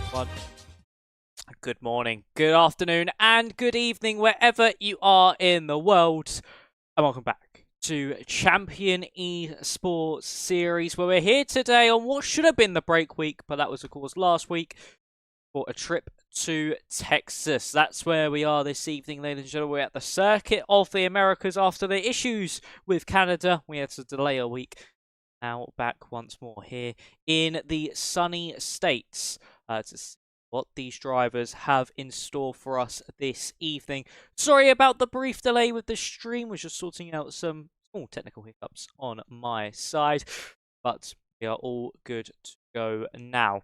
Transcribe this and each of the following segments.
everyone. Good morning, good afternoon, and good evening wherever you are in the world. And welcome back to Champion Esports Series, where we're here today on what should have been the break week, but that was of course last week, for a trip to Texas. That's where we are this evening, ladies and gentlemen. We're at the Circuit of the Americas after the issues with Canada. We had to delay a week. Now back once more here in the sunny states to see what these drivers have in store for us this evening. Sorry about the brief delay with the stream. We're just sorting out some small technical hiccups on my side, but we are all good to go now.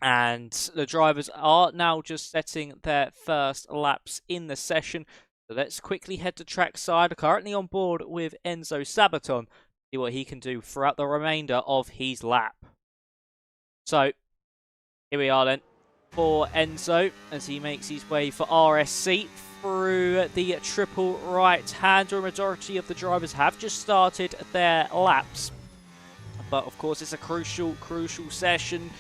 And the drivers are now just setting their first laps in the session. So let's quickly head to trackside. Currently on board with Enzo Sabaton. See what he can do throughout the remainder of his lap. So, here we are then for Enzo as he makes his way for RSC through the triple right-hander. A majority of the drivers have just started their laps. But of course, it's a crucial session.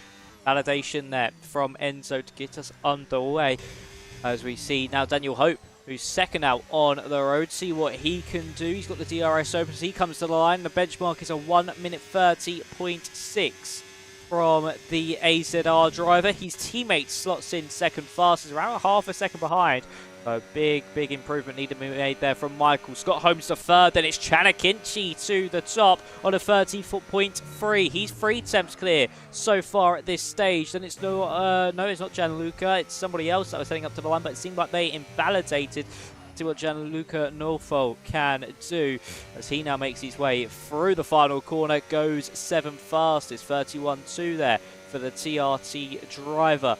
Validation there from Enzo to get us underway. As we see now Daniel Hope, who's second out on the road. See what he can do. He's got the DRS open as he comes to the line. The benchmark is a 1:30.6 from the AZR driver. His teammate slots in second fastest, around half a second behind. So big improvement needed to be made there from Michael. Scott Holmes to third, then it's Chanakinchi to the top on a 30.3. He's 3 attempts clear so far at this stage. Then it's no, it's not Gianluca. It's somebody else that was heading up to the line, but it seemed like they invalidated to what Gianluca Norfolk can do as he now makes his way through the final corner. Goes 7th fastest, 31.2 there for the TRT driver.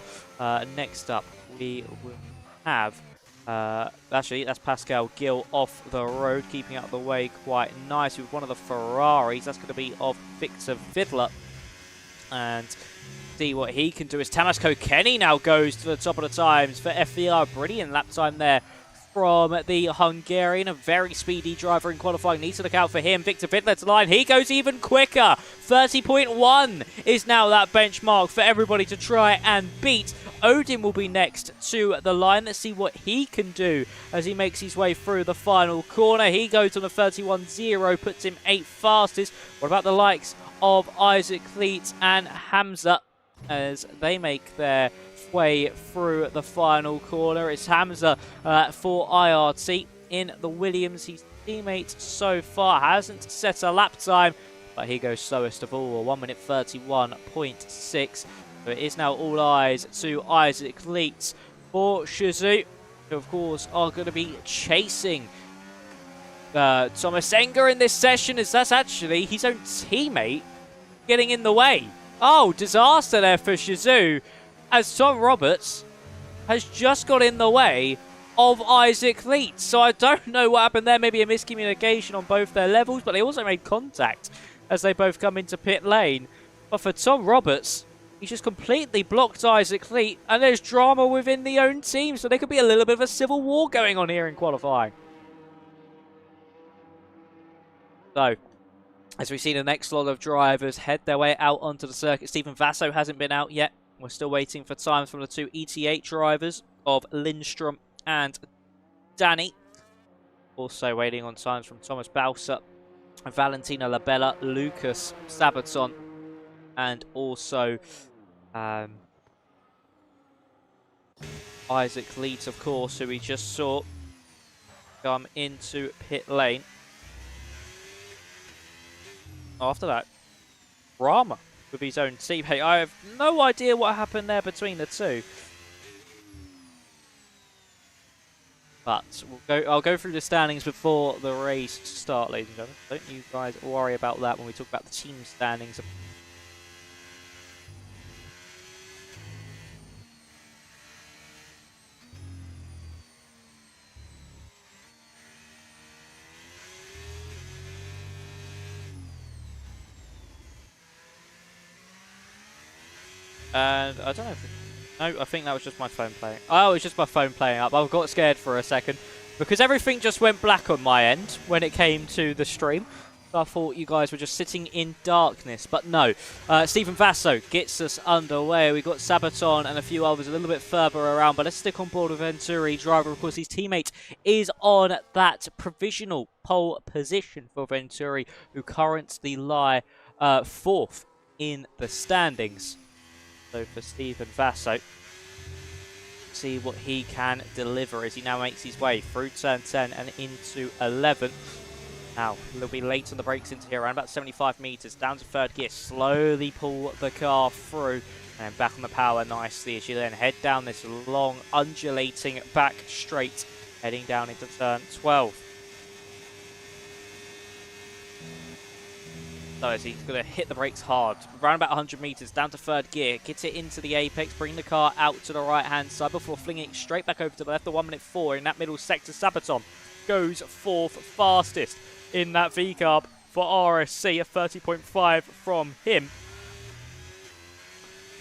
Next up, we will have actually, that's Pascal Gill off the road, keeping out of the way quite nice with one of the Ferraris. That's going to be of Victor Vidler. And see what he can do as Tomas Kokeni now goes to the top of the times for FVR. Brilliant lap time there from the Hungarian. A very speedy driver in qualifying. Needs to look out for him. Victor Vidler to line. He goes even quicker. 30.1 is now that benchmark for everybody to try and beat. Odin will be next to the line. Let's see what he can do as he makes his way through the final corner. He goes on a 31.0, puts him 8th fastest. What about the likes of Isaac Leet and Hamza as they make their way through the final corner? It's Hamza for IRT in the Williams. His teammate so far hasn't set a lap time, but he goes slowest of all, 1:31.6. So it is now all eyes to Isaac Leet for Shizu, who of course are going to be chasing Thomas Enge in this session, as that's actually his own teammate getting in the way. Oh, disaster there for Shizu, as Tom Roberts has just got in the way of Isaac Leet. So I don't know what happened there. Maybe a miscommunication on both their levels, but they also made contact as they both come into pit lane. But for Tom Roberts, he's just completely blocked Isaac Leet, and there's drama within the own team, so there could be a little bit of a civil war going on here in qualifying. So, as we see the next lot of drivers head their way out onto the circuit, Stephen Vasso hasn't been out yet. We're still waiting for times from the 2 ET8 drivers of Lindstrom and Danny. Also waiting on times from Thomas Bausa, Valentina Labella, Lucas Sabaton, and also Isaac Leet, of course, who we just saw come into pit lane. After that, Rama with his own team. Hey, I have no idea what happened there between the two. But I'll go through the standings before the race starts, ladies and gentlemen. Don't you guys worry about that when we talk about the team standings. And I don't know if... No, I think that was just my phone playing. Oh, it was just my phone playing up. I got scared for a second because everything just went black on my end when it came to the stream. So I thought you guys were just sitting in darkness, but no. Stephen Vasso gets us underway. We've got Sabaton and a few others a little bit further around, but let's stick on board with Venturi. Driver, of course, his teammate is on that provisional pole position for Venturi, who currently lie 4th in the standings. So for Stephen Vasso, see what he can deliver as he now makes his way through turn 10 and into 11. Now, a little bit late on the brakes into here, around about 75 meters, down to third gear, slowly pull the car through, and back on the power nicely as you then head down this long, undulating back straight, heading down into turn 12. So as he's going to hit the brakes hard, around about 100 meters, down to third gear, gets it into the apex, bring the car out to the right-hand side before flinging it straight back over to the left, the 1:04 in that middle sector. Sabaton goes 4th fastest in that V-carb for RSC, a 30.5 from him.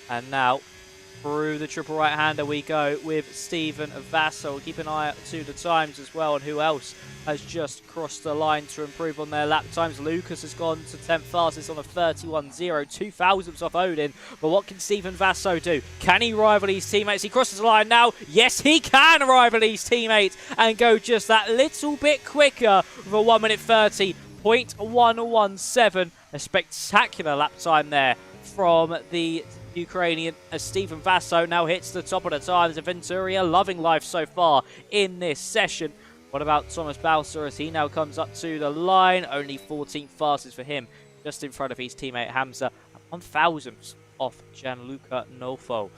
And now, through the triple right-hander we go with Stephen Vasso. Keep an eye out to the times as well, and who else has just crossed the line to improve on their lap times. Lucas has gone to 10th fastest on a 31.0, 2 thousandths off Odin. But what can Stephen Vasso do? Can he rival his teammates? He crosses the line now. Yes, he can rival his teammates and go just that little bit quicker with a 1:30.117. A spectacular lap time there from the Ukrainian as Stephen Vasso now hits the top of the times. Venturi loving life so far in this session. What about Tomas Balser as he now comes up to the line? Only 14th fastest for him, just in front of his teammate Hamza. 1 thousandths off Gianluca Nofo.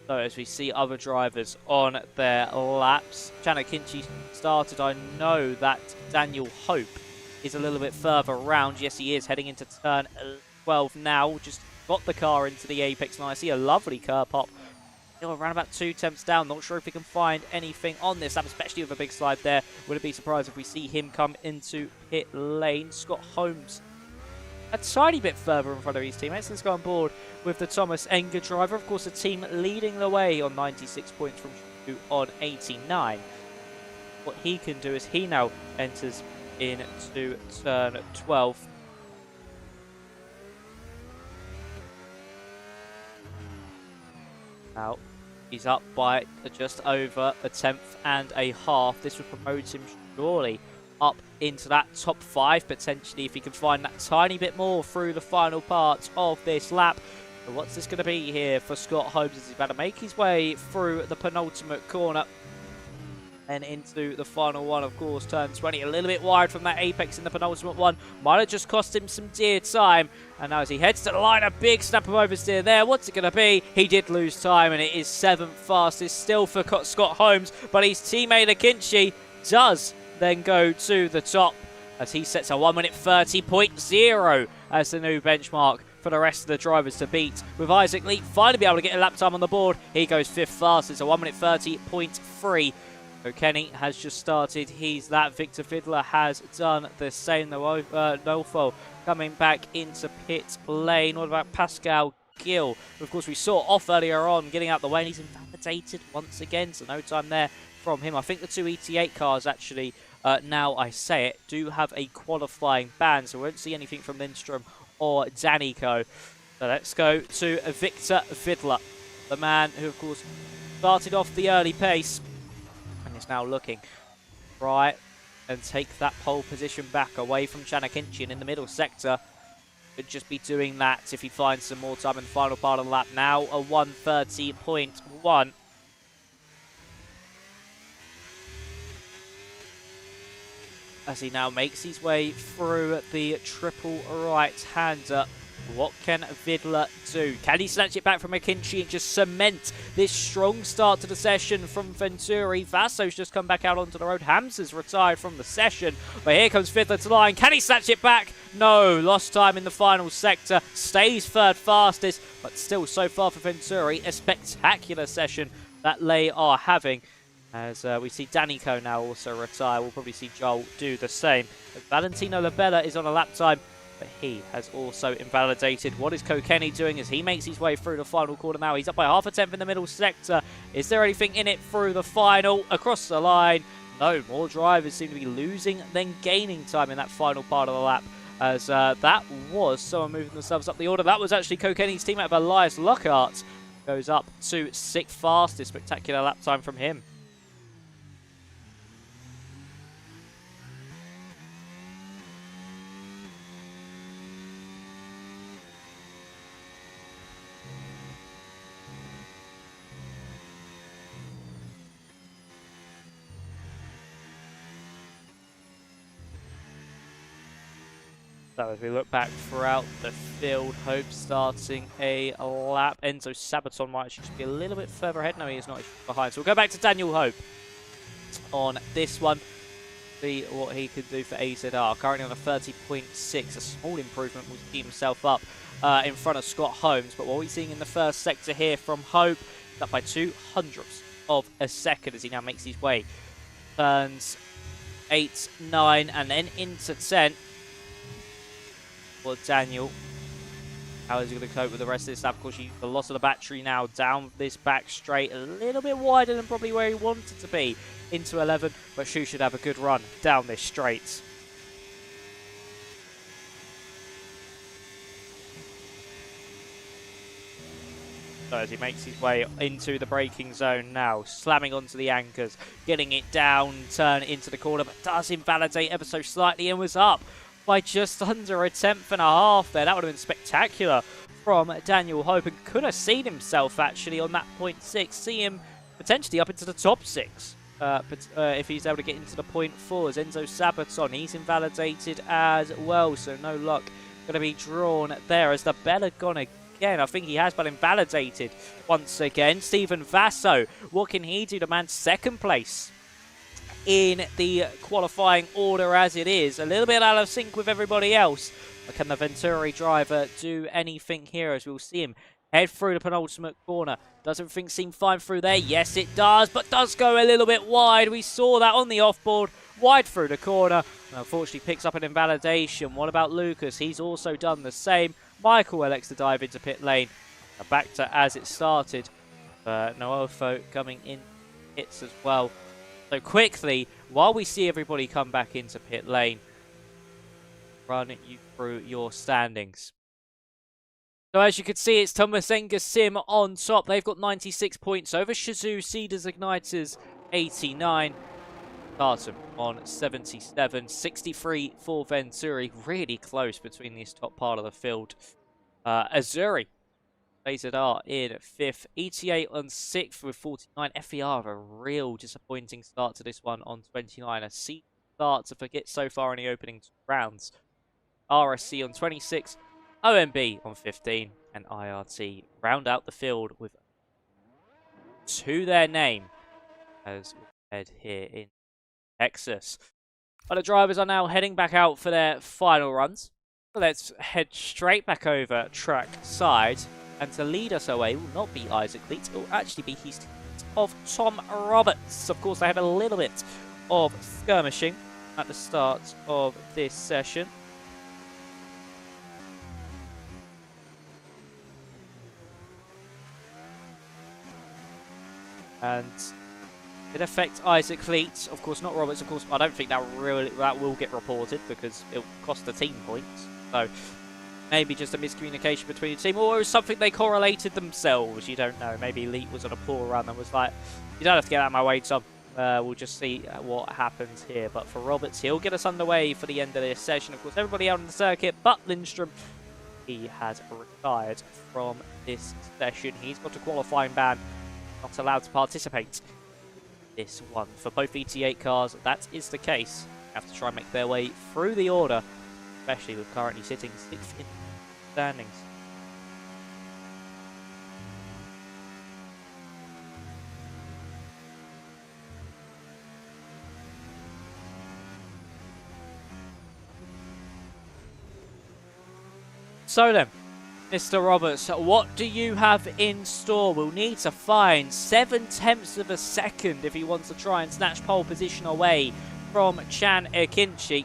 So as we see other drivers on their laps, Chanakinchi started. I know that Daniel Hope is a little bit further around. Yes, he is heading into turn 12 now. Just got the car into the apex and I see a lovely curb pop. Still around about 2 tenths down. Not sure if we can find anything on this lap, especially with a big slide there. Wouldn't be surprised if we see him come into pit lane. Scott Holmes a tiny bit further in front of his teammates. Let's go on board with the Tomas Enge driver. Of course, the team leading the way on 96 points from Shu on 89. What he can do is he now enters into turn 12. Now, he's up by just over a 1/10.5. This would promote him surely up into that top 5, potentially, if he can find that tiny bit more through the final part of this lap. But what's this going to be here for Scott Holmes as he's about to make his way through the penultimate corner and into the final one, of course, turn 20. A little bit wide from that apex in the penultimate one. Might have just cost him some dear time. And now as he heads to the line, a big snap of oversteer there. What's it going to be? He did lose time, and it is 7th fastest still for Scott Holmes. But his teammate Akinci does then go to the top as he sets a 1:30.0 as the new benchmark for the rest of the drivers to beat. With Isaac Lee finally be able to get a lap time on the board. He goes 5th fastest, a 1:30.3. So Kenny has just started his lap. Victor Fiddler has done the same. Nofo coming back into pit lane. What about Pascal Gill? Of course, we saw off earlier on, getting out the way, and he's invalidated once again. So no time there from him. I think the 2 ET8 cars actually, now I say it, do have a qualifying ban. So we won't see anything from Lindstrom or Danico. So let's go to Victor Fiddler, the man who, of course, started off the early pace. Is now looking right and take that pole position back away from Chanakinchian in the middle sector. Could just be doing that if he finds some more time in the final part of the lap. Now a 1:30.1. As he now makes his way through the triple right-hander. What can Vidler do? Can he snatch it back from McKinchy and just cement this strong start to the session from Venturi? Vasso's just come back out onto the road. Hamza's retired from the session. But here comes Vidler to the line. Can he snatch it back? No. Lost time in the final sector. Stays 3rd fastest. But still, so far for Venturi, a spectacular session that they are having. As we see Danico now also retire. We'll probably see Joel do the same. As Valentino Labella is on a lap time, but he has also invalidated. What is Kokeni doing as he makes his way through the final quarter now? He's up by 0.5 in the middle sector. Is there anything in it through the final? Across the line. No, more drivers seem to be losing than gaining time in that final part of the lap. as that was someone moving themselves up the order. That was actually Kokeni's teammate of Elias Lockhart. Goes up to 6th fastest. Spectacular lap time from him. So as we look back throughout the field, Hope starting a lap. Enzo Sabaton might actually just be a little bit further ahead. No, he is not behind. So we'll go back to Daniel Hope on this one. See what he can do for AZR. Currently on a 30.6. A small improvement will keep himself up in front of Scott Holmes. But what we're seeing in the first sector here from Hope, is up by 0.02 of a second as he now makes his way. Turns 8, 9, and then into 10. For Daniel, how is he going to cope with the rest of this lap? Of course, the loss of the battery now down this back straight, a little bit wider than probably where he wanted to be into 11, but Shu should have a good run down this straight. So as he makes his way into the braking zone now, slamming onto the anchors, getting it down, turn into the corner, but does invalidate ever so slightly and was up by just under a 10th and a half there. That would have been spectacular from Daniel Hope and could have seen himself actually on that 0.6, see him potentially up into the top 6. But if he's able to get into the 0.4s, Enzo Sabaton, he's invalidated as well, so no luck going to be drawn there as the bell had gone again. I think he has been invalidated once again. Stephen Vasso, what can he do to man 2nd place in the qualifying order as it is? A little bit out of sync with everybody else. But can the Venturi driver do anything here as we'll see him head through the penultimate corner? Does everything seem fine through there? Yes, it does, but does go a little bit wide. We saw that on the offboard, wide through the corner. And unfortunately picks up an invalidation. What about Lucas? He's also done the same. Michael elects to dive into pit lane. Back to as it started. Noel Folk coming in hits as well. So quickly, while we see everybody come back into pit lane, run you through your standings. So as you can see, it's Tomas Enge Sim on top. They've got 96 points over Shazoo Cedars Igniters 89. Tartan on 77. 63 for Venturi. Really close between this top part of the field. Azuri. AZR in 5th, ETA on 6th with 49, FER have a real disappointing start to this one on 29, a C start to forget so far in the opening 2 rounds. RSC on 26, OMB on 15, and IRT round out the field with to their name as we head here in Texas. But the drivers are now heading back out for their final runs. So let's head straight back over track side. And to lead us away will not be Isaac Leet, it will actually be his teammate of Tom Roberts. Of course, they had a little bit of skirmishing at the start of this session. And it affects Isaac Leet, of course, not Roberts. Of course, I don't think that will get reported because it will cost the team points. So maybe just a miscommunication between the team, or it was something they correlated themselves. You don't know. Maybe Leet was on a poor run and was like, you don't have to get out of my way, Tom. We'll just see what happens here. But for Roberts, he'll get us underway for the end of this session. Of course, everybody out on the circuit but Lindstrom, he has retired from this session. He's got a qualifying ban, not allowed to participate in this one. For both ET8 cars, that is the case. They have to try and make their way through the order, especially with currently sitting 6th in standings. So then, Mr. Roberts, what do you have in store? We'll need to find 7/10 of a second if he wants to try and snatch pole position away from Chan Ekinchi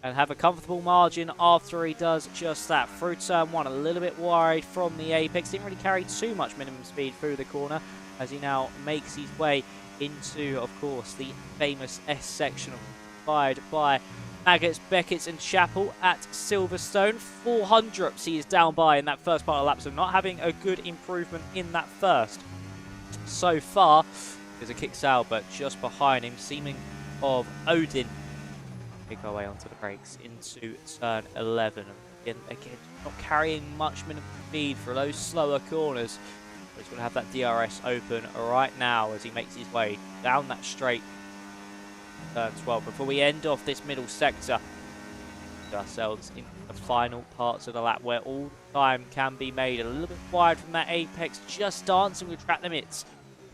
and have a comfortable margin after he does just that. Through turn 1, a little bit wide from the apex. Didn't really carry too much minimum speed through the corner as he now makes his way into, of course, the famous S section, followed by Maggots, Beckett's and Chapel at Silverstone. 400ths he is down by in that first part of the lap, so not having a good improvement in that first. So far, there's a kick out, but just behind him, seeming of Odin. Make our way onto the brakes into turn 11. Again, not carrying much minimum speed for those slower corners. But he's going to have that DRS open right now as he makes his way down that straight. Turn 12. Before we end off this middle sector, get ourselves into the final parts of the lap where all time can be made a little bit wide from that apex, just dancing with track limits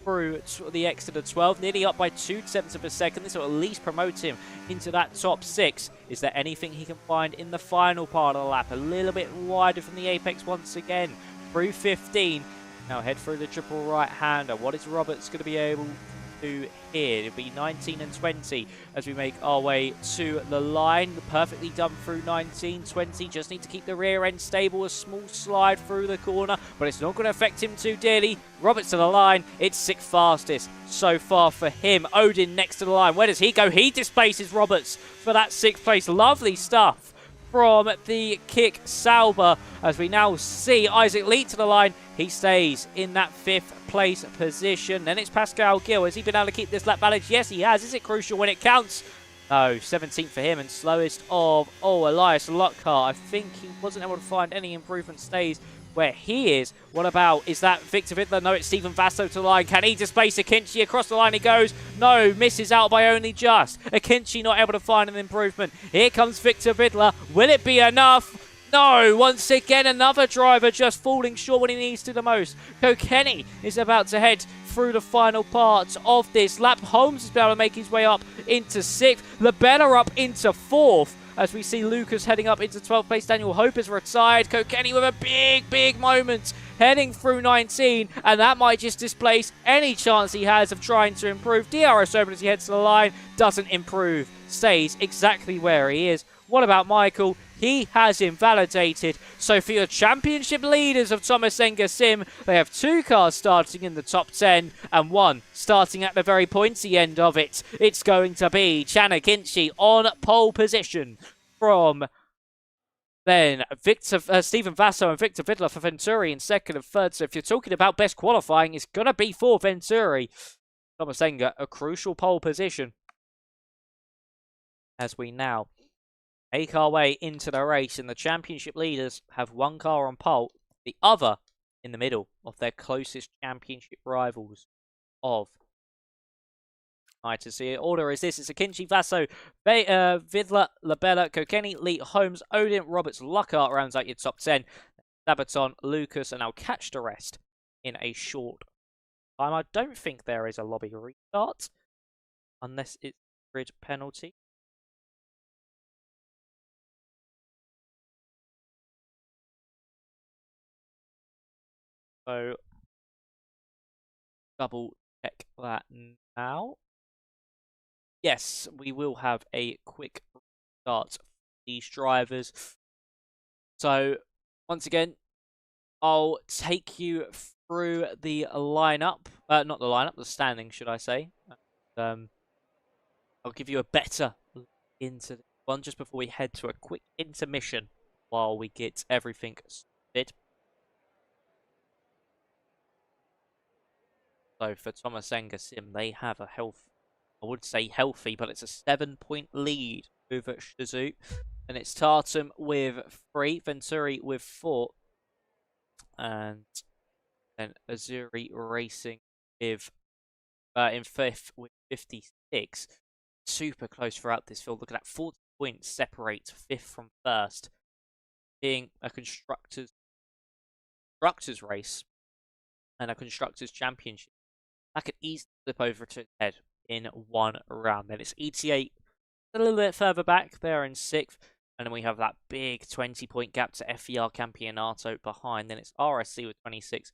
through the exit of 12, nearly up by 2/7 of a second. This will at least promote him into that top 6. Is there anything he can find in the final part of the lap? A little bit wider from the apex once again, through 15. Now head through the triple right-hander. What is Roberts going to be able to do here? It'll be 19 and 20 as we make our way to the line. Perfectly done through 19, 20. Just need to keep the rear end stable. A small slide through the corner, but it's not going to affect him too dearly. Roberts to the line. It's 6th fastest so far for him. Odin next to the line. Where does he go? He displaces Roberts for that 6th place. Lovely stuff from the kick Sauber as we now see Isaac lead to the line. He stays in that 5th place position. Then it's Pascal Gill. Has he been able to keep this lap balance? Yes, he has. Is it crucial when it counts? No, 17th for him and slowest of, Elias Lockhart. I think he wasn't able to find any improvement, stays where he is. What about, is that Victor Vidler? No, it's Stephen Vasso to the line. Can he displace Akinci? Across the line he goes. No, misses out by only just. Akinci not able to find an improvement. Here comes Victor Vidler. Will it be enough? No, once again, another driver just falling short when he needs to the most. Kokeni is about to head through the final part of this lap. Holmes is able to make his way up into 6th. Labella up into 4th. As we see Lucas heading up into 12th place. Daniel Hope is retired. Kokeni with a big moment heading through 19. And that might just displace any chance he has of trying to improve. DRS open as he heads to the line. Doesn't improve. Stays exactly where he is. What about Michael? He has invalidated. So for your championship leaders of Tomas Enge Sim, they have 2 cars starting in the top 10 and 1 starting at the very pointy end of it. It's going to be Chan Akinci on pole position from then Stephen Vasso and Victor Vidler for Venturi in 2nd and 3rd. So if you're talking about best qualifying, it's going to be for Venturi. Tomas Enge, a crucial pole position as we now make our way into the race, and the championship leaders have 1 car on pole, the other in the middle of their closest championship rivals of. Right, to see order is this. It's Akinci, Vasso, Vidler, Labella, Kokeni, Lee, Holmes, Odin, Roberts, Lockhart rounds out your top 10. Sabaton, Lucas, and I'll catch the rest in a short time. I don't think there is a lobby restart unless it's grid penalty. So, double check that now. Yes, we will have a quick start for these drivers. So, once again, I'll take you through the lineup. Not the lineup, the standing, should I say. I'll give you a better look into this one just before we head to a quick intermission while we get everything sorted. So for Tomas Enge Sim, they have a I would say healthy, but it's a 7-point lead over Shazoo. And it's Tartum with 3, Venturi with 4, and then Azuri Racing with in 5th with 56. Super close throughout this field. Look at that, 40 points separate 5th from 1st. Being a constructors race and a constructors championship, that could easily flip over to its head in 1 round. Then it's ETA a little bit further back there in 6th. And then we have that big 20-point gap to FER Campeonato behind. Then it's RSC with 26.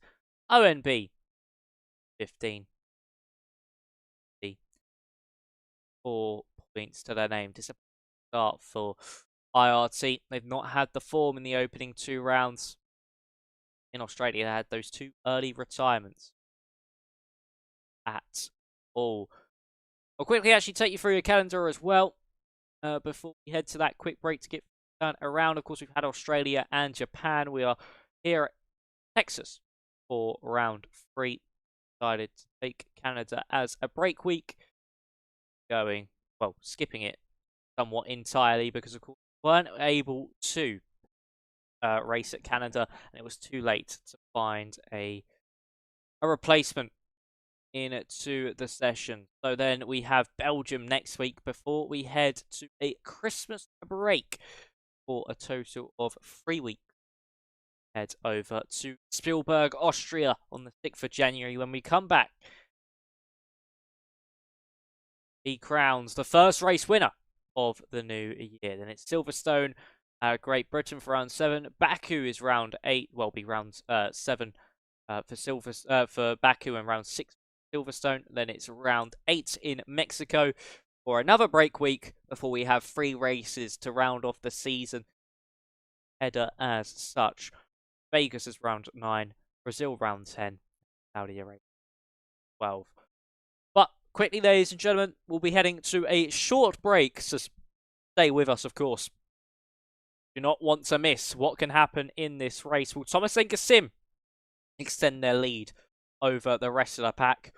ONB 15. 4 points to their name. Disappointing start for IRT. They've not had the form in the opening 2 rounds. In Australia, they had those 2 early retirements at all. I'll quickly actually take you through your calendar as well. before we head to that quick break to get done around. Of course, we've had Australia and Japan. We are here at Texas for round 3. Decided to take Canada as a break week. Skipping it somewhat entirely because, of course, we weren't able to race at Canada, and it was too late to find a replacement into the session. So then we have Belgium next week before we head to a Christmas break for a total of 3 weeks. Head over to Spielberg, Austria on the 6th of January. When we come back, he crowns the first race winner of the new year. Then it's Silverstone, Great Britain for round 7. Baku is round 8. Well, be round 7 for Baku, and round 6 for Silverstone. Then it's round 8 in Mexico for another break week before we have 3 races to round off the season header as such. Vegas is round 9, Brazil round 10, Saudi Arabia 12. But quickly, ladies and gentlemen, we'll be heading to a short break, so stay with us, of course. Do not want to miss what can happen in this race. Will Tomas and Sim extend their lead over the rest of the pack?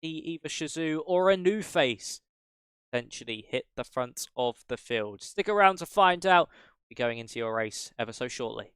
See either Shazoo or a new face potentially hit the front of the field. Stick around to find out. We'll be going into your race ever so shortly.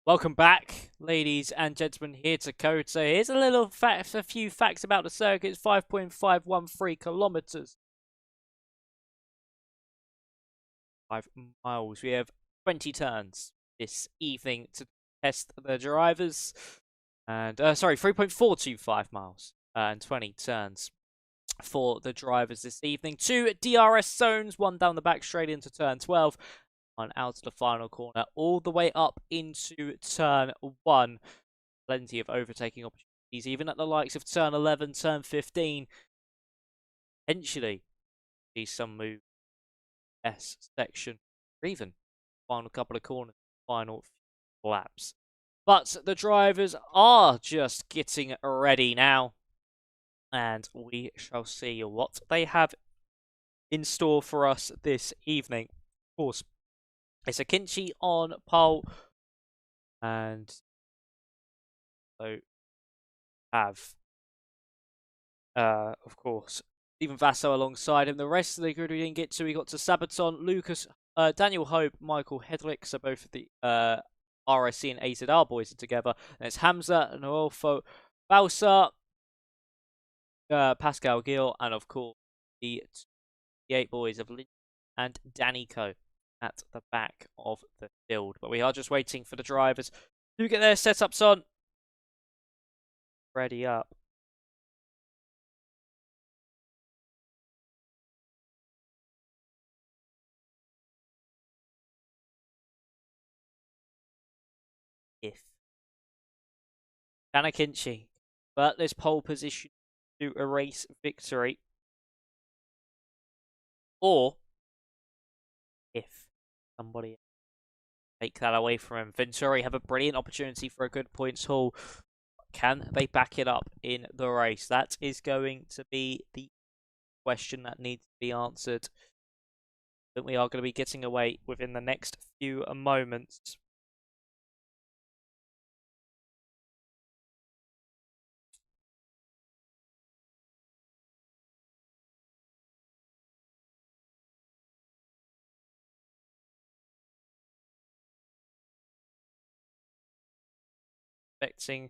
Welcome back, ladies and gentlemen, here to Code. So here's a few facts about the circuit. It's 5.513 kilometers. 5 miles. We have 20 turns this evening to test the drivers. And, sorry, 3.425 miles and 20 turns for the drivers this evening. 2 DRS zones, 1 down the back straight into turn 12. On out of the final corner, all the way up into turn 1. Plenty of overtaking opportunities, even at the likes of turn 11, turn 15. Potentially see some move S section, or even final couple of corners, final laps. But the drivers are just getting ready now, and we shall see what they have in store for us this evening. Of course, it's a Kinchi on pole, and so have, of course, Stephen Vasso alongside him. The rest of the grid we didn't get to. We got to Sabaton, Lucas, Daniel Hope, Michael Hedrick, so both of the RSC and AZR boys are together. And it's Hamza, Noelfo, Balsa, Pascal Gill, and of course the 8 boys of Lynn and Danico at the back of the field. But we are just waiting for the drivers to get their setups on. Ready up. If Danakinchi, but this pole position to a race victory. Or if somebody take that away from him, Venturi have a brilliant opportunity for a good points haul. Can they back it up in the race? That is going to be the question that needs to be answered. That we are going to be getting away within the next few moments. Expecting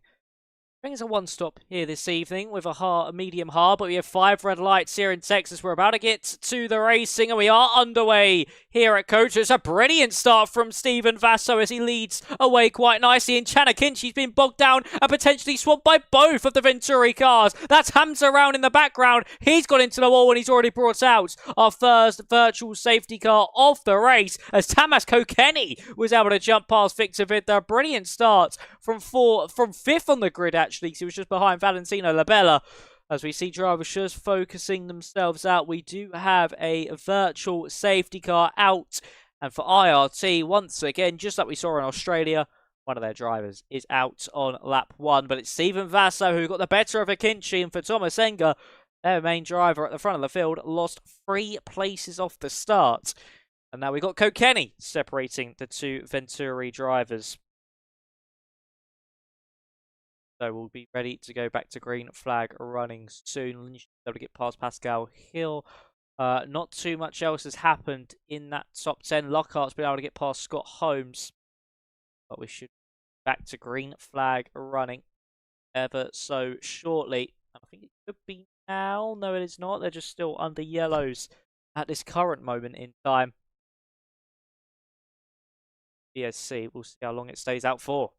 I think it's a one-stop here this evening with a medium hard, but we have 5 red lights here in Texas. We're about to get to the racing, and we are underway here at Coach. It's a brilliant start from Stephen Vasso as he leads away quite nicely. And Chanakinchi's been bogged down and potentially swamped by both of the Venturi cars. That's Hamza around in the background. He's got into the wall, and he's already brought out our first virtual safety car of the race as Tomas Kokeni was able to jump past Victor Vidda. Brilliant start from 5th on the grid, actually. He was just behind Valentino Labella. As we see drivers just focusing themselves out, we do have a virtual safety car out. And for IRT, once again, just like we saw in Australia, one of their drivers is out on lap 1. But it's Stephen Vasso who got the better of Akinci. And for Tomas Enge, their main driver at the front of the field, lost 3 places off the start. And now we've got Kokeni separating the 2 Venturi drivers. So we'll be ready to go back to green flag running soon. Lynch should be able to get past Pascal Hill. Not too much else has happened in that top 10. Lockhart's been able to get past Scott Holmes. But we should be back to green flag running ever so shortly. I think it could be now. No, it is not. They're just still under yellows at this current moment in time. BSC, we'll see how long it stays out for.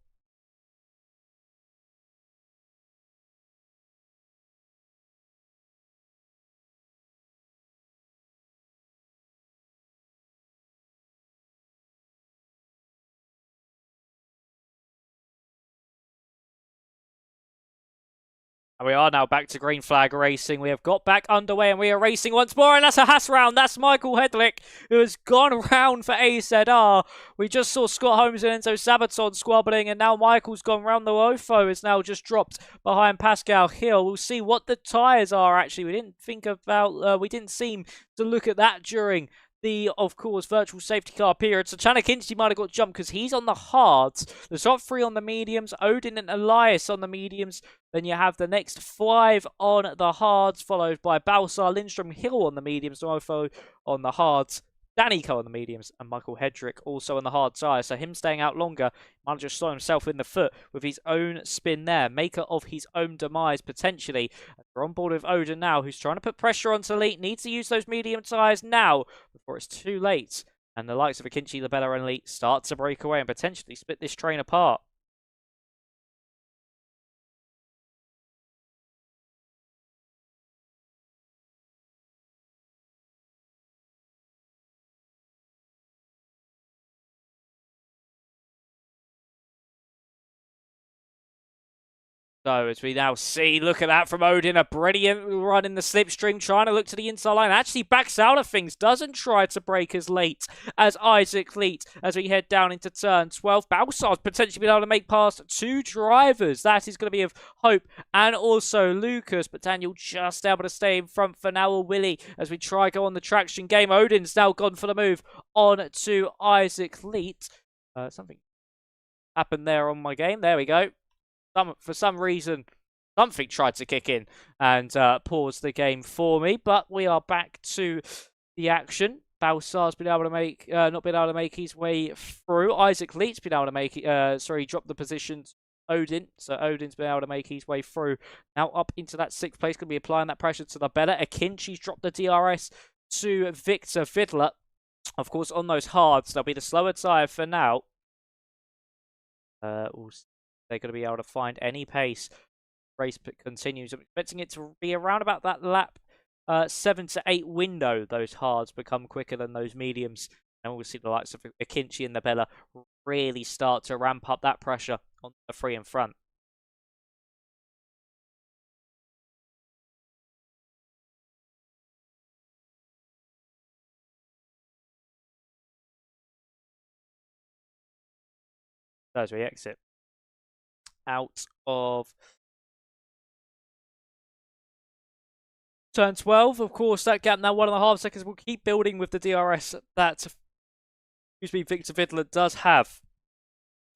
And we are now back to green flag racing. We have got back underway and we are racing once more. And that's a Haas round. That's Michael Hedlick who has gone round for AZR. We just saw Scott Holmes and Enzo Sabaton squabbling. And now Michael's gone round. The Ofo is now just dropped behind Pascal Hill. We'll see what the tyres are actually. We didn't seem to look at that during the, of course, virtual safety car period. So Chanakinchi might have got jumped because he's on the hards. The top 3 on the mediums, Odin and Elias on the mediums. Then you have the next 5 on the hards, followed by Balsar, Lindstrom, Hill on the mediums, Mofo on the hards, Danico on the mediums, and Michael Hedrick also on the hard tyre. So him staying out longer might have just shot himself in the foot with his own spin there. Maker of his own demise, potentially. We're on board with Odin now, who's trying to put pressure onto Elite. Needs to use those medium tyres now before it's too late. And the likes of Akinci, Labella, and Elite start to break away and potentially split this train apart. So as we now see, look at that from Odin, a brilliant run in the slipstream, trying to look to the inside line, actually backs out of things, doesn't try to break as late as Isaac Leet as we head down into turn 12. Balsar's potentially been able to make past 2 drivers. That is going to be of Hope and also Lucas, but Daniel just able to stay in front for now, or Willie, as we try go on the traction game. Odin's now gone for the move on to Isaac Leet. Something happened there on my game. There we go. For some reason, something tried to kick in and pause the game for me. But we are back to the action. Balsar's been able to make, not been able to make his way through. Isaac Leet's been able to make it. Sorry, dropped the positions. Odin. So Odin's been able to make his way through. Now up into that 6th place. Going to be applying that pressure to the better. Akinchi's dropped the DRS to Victor Vidler. Of course, on those hards, they'll be the slower tyre for now. We'll see. They're going to be able to find any pace. Race continues. I'm expecting it to be around about that lap 7 to 8 window. Those hards become quicker than those mediums. And we'll see the likes of Akinci and Labella really start to ramp up that pressure on the 3 in front. as we exit out of turn 12. Of course, that gap now 1.5 seconds will keep building with the DRS that Victor Vidler does have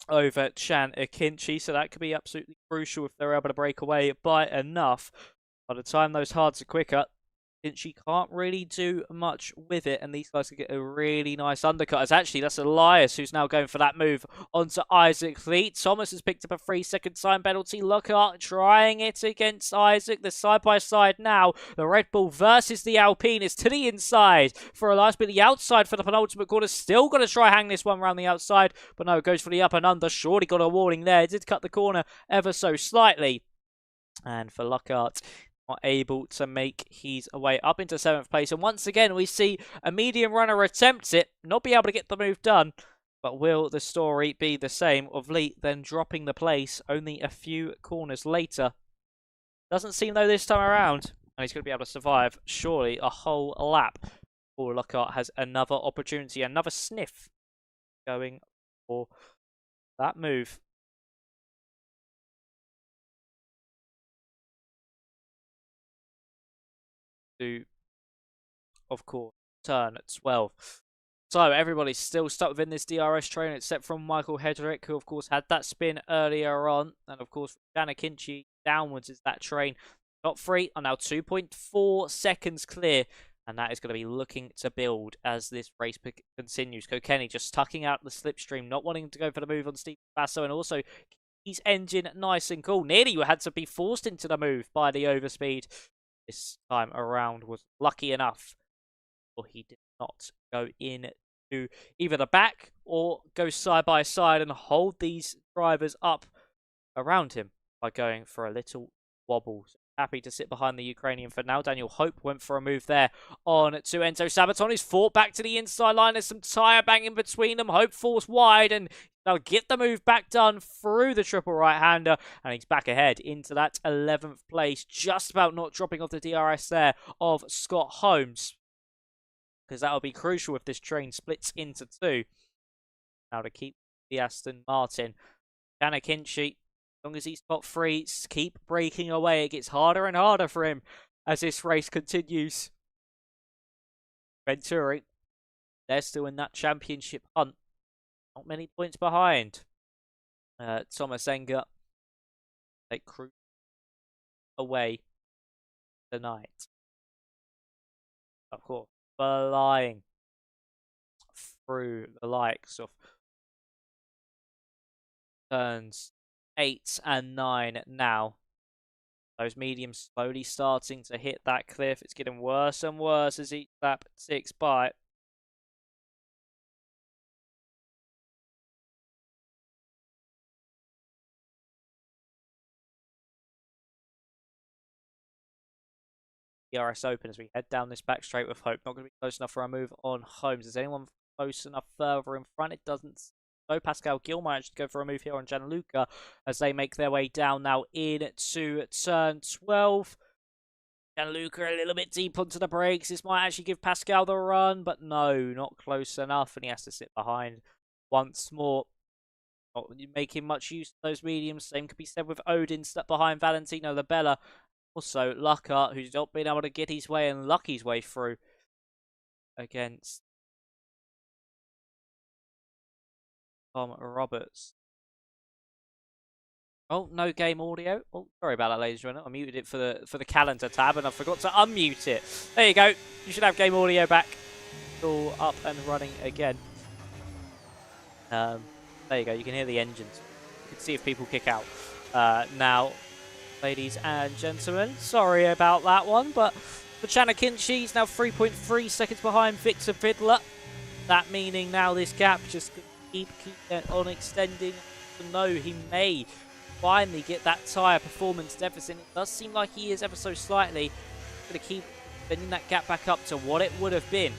over Chan Akinci, so that could be absolutely crucial if they're able to break away by enough. By the time those hards are quicker, Akinci can't really do much with it, and these guys can get a really nice undercut. As actually, that's Elias who's now going for that move onto Isaac Lee. Tomas has picked up a 3-second time penalty. Lockhart trying it against Isaac. The side-by-side now. The Red Bull versus the Alpine is to the inside for Elias, but the outside for the penultimate corner. Still going to try hang this one around the outside, but no, goes for the up and under. Surely got a warning there. Did cut the corner ever so slightly. And for Lockhart, not able to make his way up into 7th place. And once again, we see a medium runner attempt it, not be able to get the move done. But will the story be the same of Lee then dropping the place only a few corners later? Doesn't seem though this time around. And he's going to be able to survive, surely, a whole lap. Or Lockhart has another opportunity, another sniff going for that move. To, of course, turn 12. So everybody's still stuck within this DRS train, except from Michael Hedrick, who of course had that spin earlier on, and of course Chan Akinci downwards is that train. Top 3 are now 2.4 seconds clear, and that is going to be looking to build as this race continues. Kokeni just tucking out the slipstream, not wanting to go for the move on Steve Basso, and also his engine nice and cool. Nearly had to be forced into the move by the overspeed. This time around was lucky enough, or he did not go in to either the back or go side by side and hold these drivers up around him by going for a little wobble. So happy to sit behind the Ukrainian for now. Daniel Hope went for a move there on to Enzo Sabaton. He's fought back to the inside line. There's some tyre banging between them. Hope falls wide and they'll get the move back done through the triple right-hander. And he's back ahead into that 11th place. Just about not dropping off the DRS there of Scott Holmes, because that'll be crucial if this train splits into 2. Now to keep the Aston Martin. Chan Akinci, as long as he's top 3, keep breaking away. It gets harder and harder for him as this race continues. Venturi, they're still in that championship hunt. Not many points behind. Thomas Enge, they cruise away tonight. Of course, flying through the likes of turns 8 and 9 now. Those mediums slowly starting to hit that cliff. It's getting worse and worse as each lap ticks by. DRS open as we head down this back straight with Hope. Not going to be close enough for a move on Holmes. Is anyone close enough further in front? It doesn't. So Pascal Gil managed to go for a move here on Gianluca as they make their way down now into turn 12. Gianluca a little bit deep onto the brakes. This might actually give Pascal the run, but no, not close enough, and he has to sit behind once more. Not making much use of those mediums. Same could be said with Odin stuck behind Valentino Labella. Also, Lockhart, who's not been able to get his way and luck his way through against Tom Roberts. Oh, no game audio. Oh, sorry about that, ladies and gentlemen. I muted it for the calendar tab, and I forgot to unmute it. There you go. You should have game audio back. It's all up and running again. There you go. You can hear the engines. You can see if people kick out. Now, ladies and gentlemen, sorry about that one, but for Chan Akinci, he's now 3.3 seconds behind Victor Vidler. That meaning now this gap just keep on extending. No, he may finally get that tyre performance deficit. It does seem like he is ever so slightly going to keep bending that gap back up to what it would have been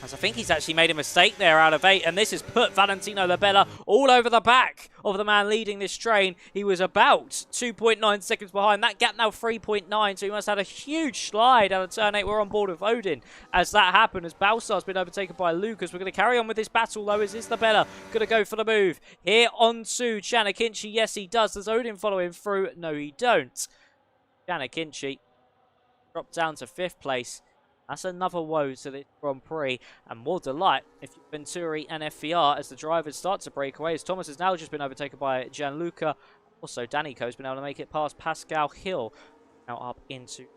As I think he's actually made a mistake there out of 8, and this has put Valentino Labella all over the back of the man leading this train. He was about 2.9 seconds behind. That gap now 3.9, so he must have had a huge slide out of turn 8. We're on board with Odin as that happened, as Balsar's been overtaken by Lucas. We're going to carry on with this battle, though. Is Labella going to go for the move? Here onto Chanakinchi. Yes, he does. Does Odin follow him through? No, he don't. Chanakinchi dropped down to 5th place. That's another woe to this Grand Prix, and more delight if Venturi and FVR as the drivers start to break away, as Tomas has now just been overtaken by Gianluca. Also, Danico's been able to make it past Pascal Hill. Now up into...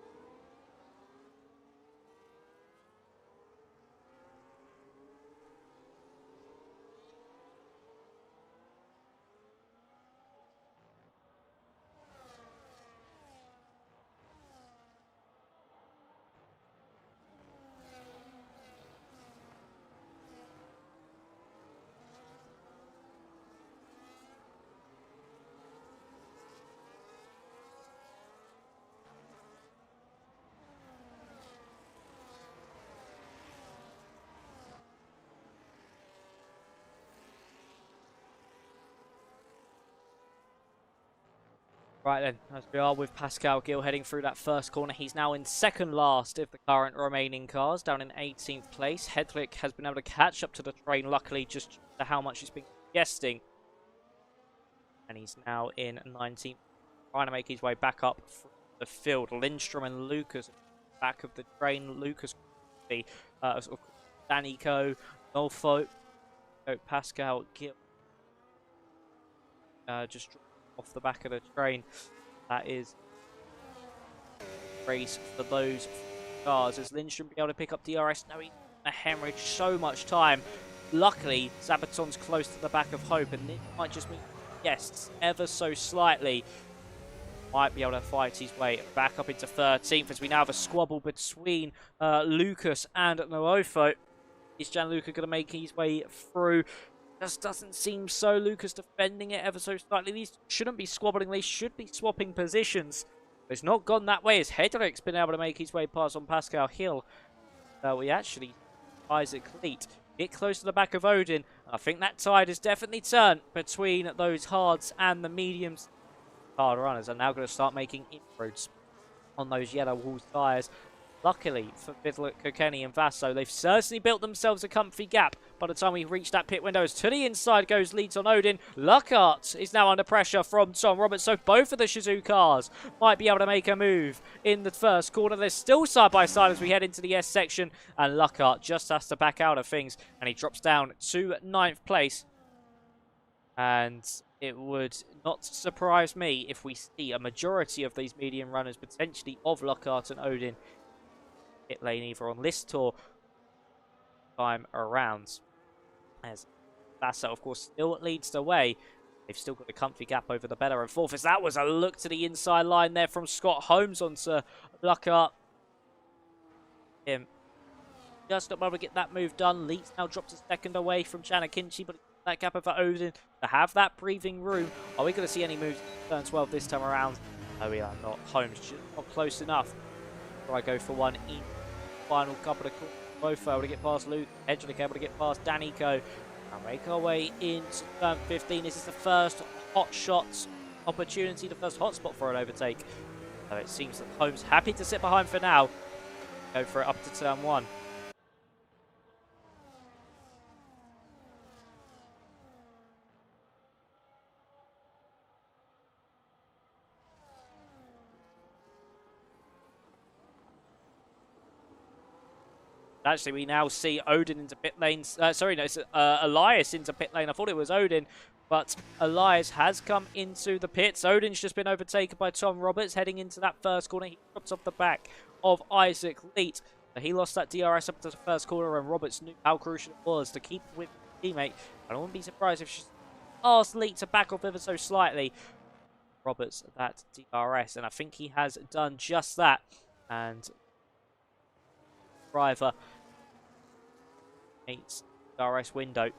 Right then, as we are with Pascal Gill heading through that first corner, he's now in second last of the current remaining cars, down in 18th place. Hedrick has been able to catch up to the train, luckily, just to how much he's been guessing. And he's now in 19th, trying to make his way back up the field. Lindstrom and Lucas back of the train. Lucas, Danico, Nolfo, Pascal Gill. Just off the back of the train. That is race for those cars, as Lindstrom be able to pick up DRS. No, he's going to hemorrhage so much time. Luckily, Zabaton's close to the back of Hope, and this might just mean, yes, ever so slightly, might be able to fight his way back up into 13th, as we now have a squabble between Lucas and Noofo. Is Gianluca going to make his way through? Just doesn't seem so. Lucas defending it ever so slightly. These shouldn't be squabbling. They should be swapping positions. It's not gone that way, as Hedrick's been able to make his way past on Pascal Hill. We actually, Isaac Leet, get close to the back of Odin. I think that tide has definitely turned between those hards and the mediums. Hard runners are now going to start making inroads on those yellow wall tyres. Luckily for Vidler, Kokeni and Vasso, they've certainly built themselves a comfy gap by the time we reach that pit window. As to the inside goes leads on Odin. Lockhart is now under pressure from Tom Roberts, so both of the Shizou cars might be able to make a move in the first corner. They're still side by side as we head into the S section, and Lockhart just has to back out of things, and he drops down to 9th place. And it would not surprise me if we see a majority of these medium runners, potentially of Lockhart and Odin, pit lane either on this tour time around, as Basso of course still leads the way. They've still got a comfy gap over the better and 4th, as that was a look to the inside line there from Scott Holmes onto Lockhart. Him just not able to get that move done. Leeds now drops a second away from Chanakinchi, but that gap over Odin to have that breathing room. Are we going to see any moves in turn 12 this time around? No, we are not. Holmes just not close enough. I go for one in final couple of corners. Both able to get past Luke. Hedrick able to get past Danico. And make our way into turn 15. This is the first hot shot opportunity, the first hot spot for an overtake. So it seems that Holmes happy to sit behind for now. Go for it up to turn 1. Actually, we now see Odin into pit lane. Sorry, no, it's Elias into pit lane. I thought it was Odin, but Elias has come into the pits. Odin's just been overtaken by Tom Roberts heading into that first corner. He drops off the back of Isaac Leet. He lost that DRS up to the first corner, and Roberts knew how crucial it was to keep with his teammate. I wouldn't be surprised if she asked Leet to back off ever so slightly. Roberts that DRS, and I think he has done just that. And driver 8 DRS window,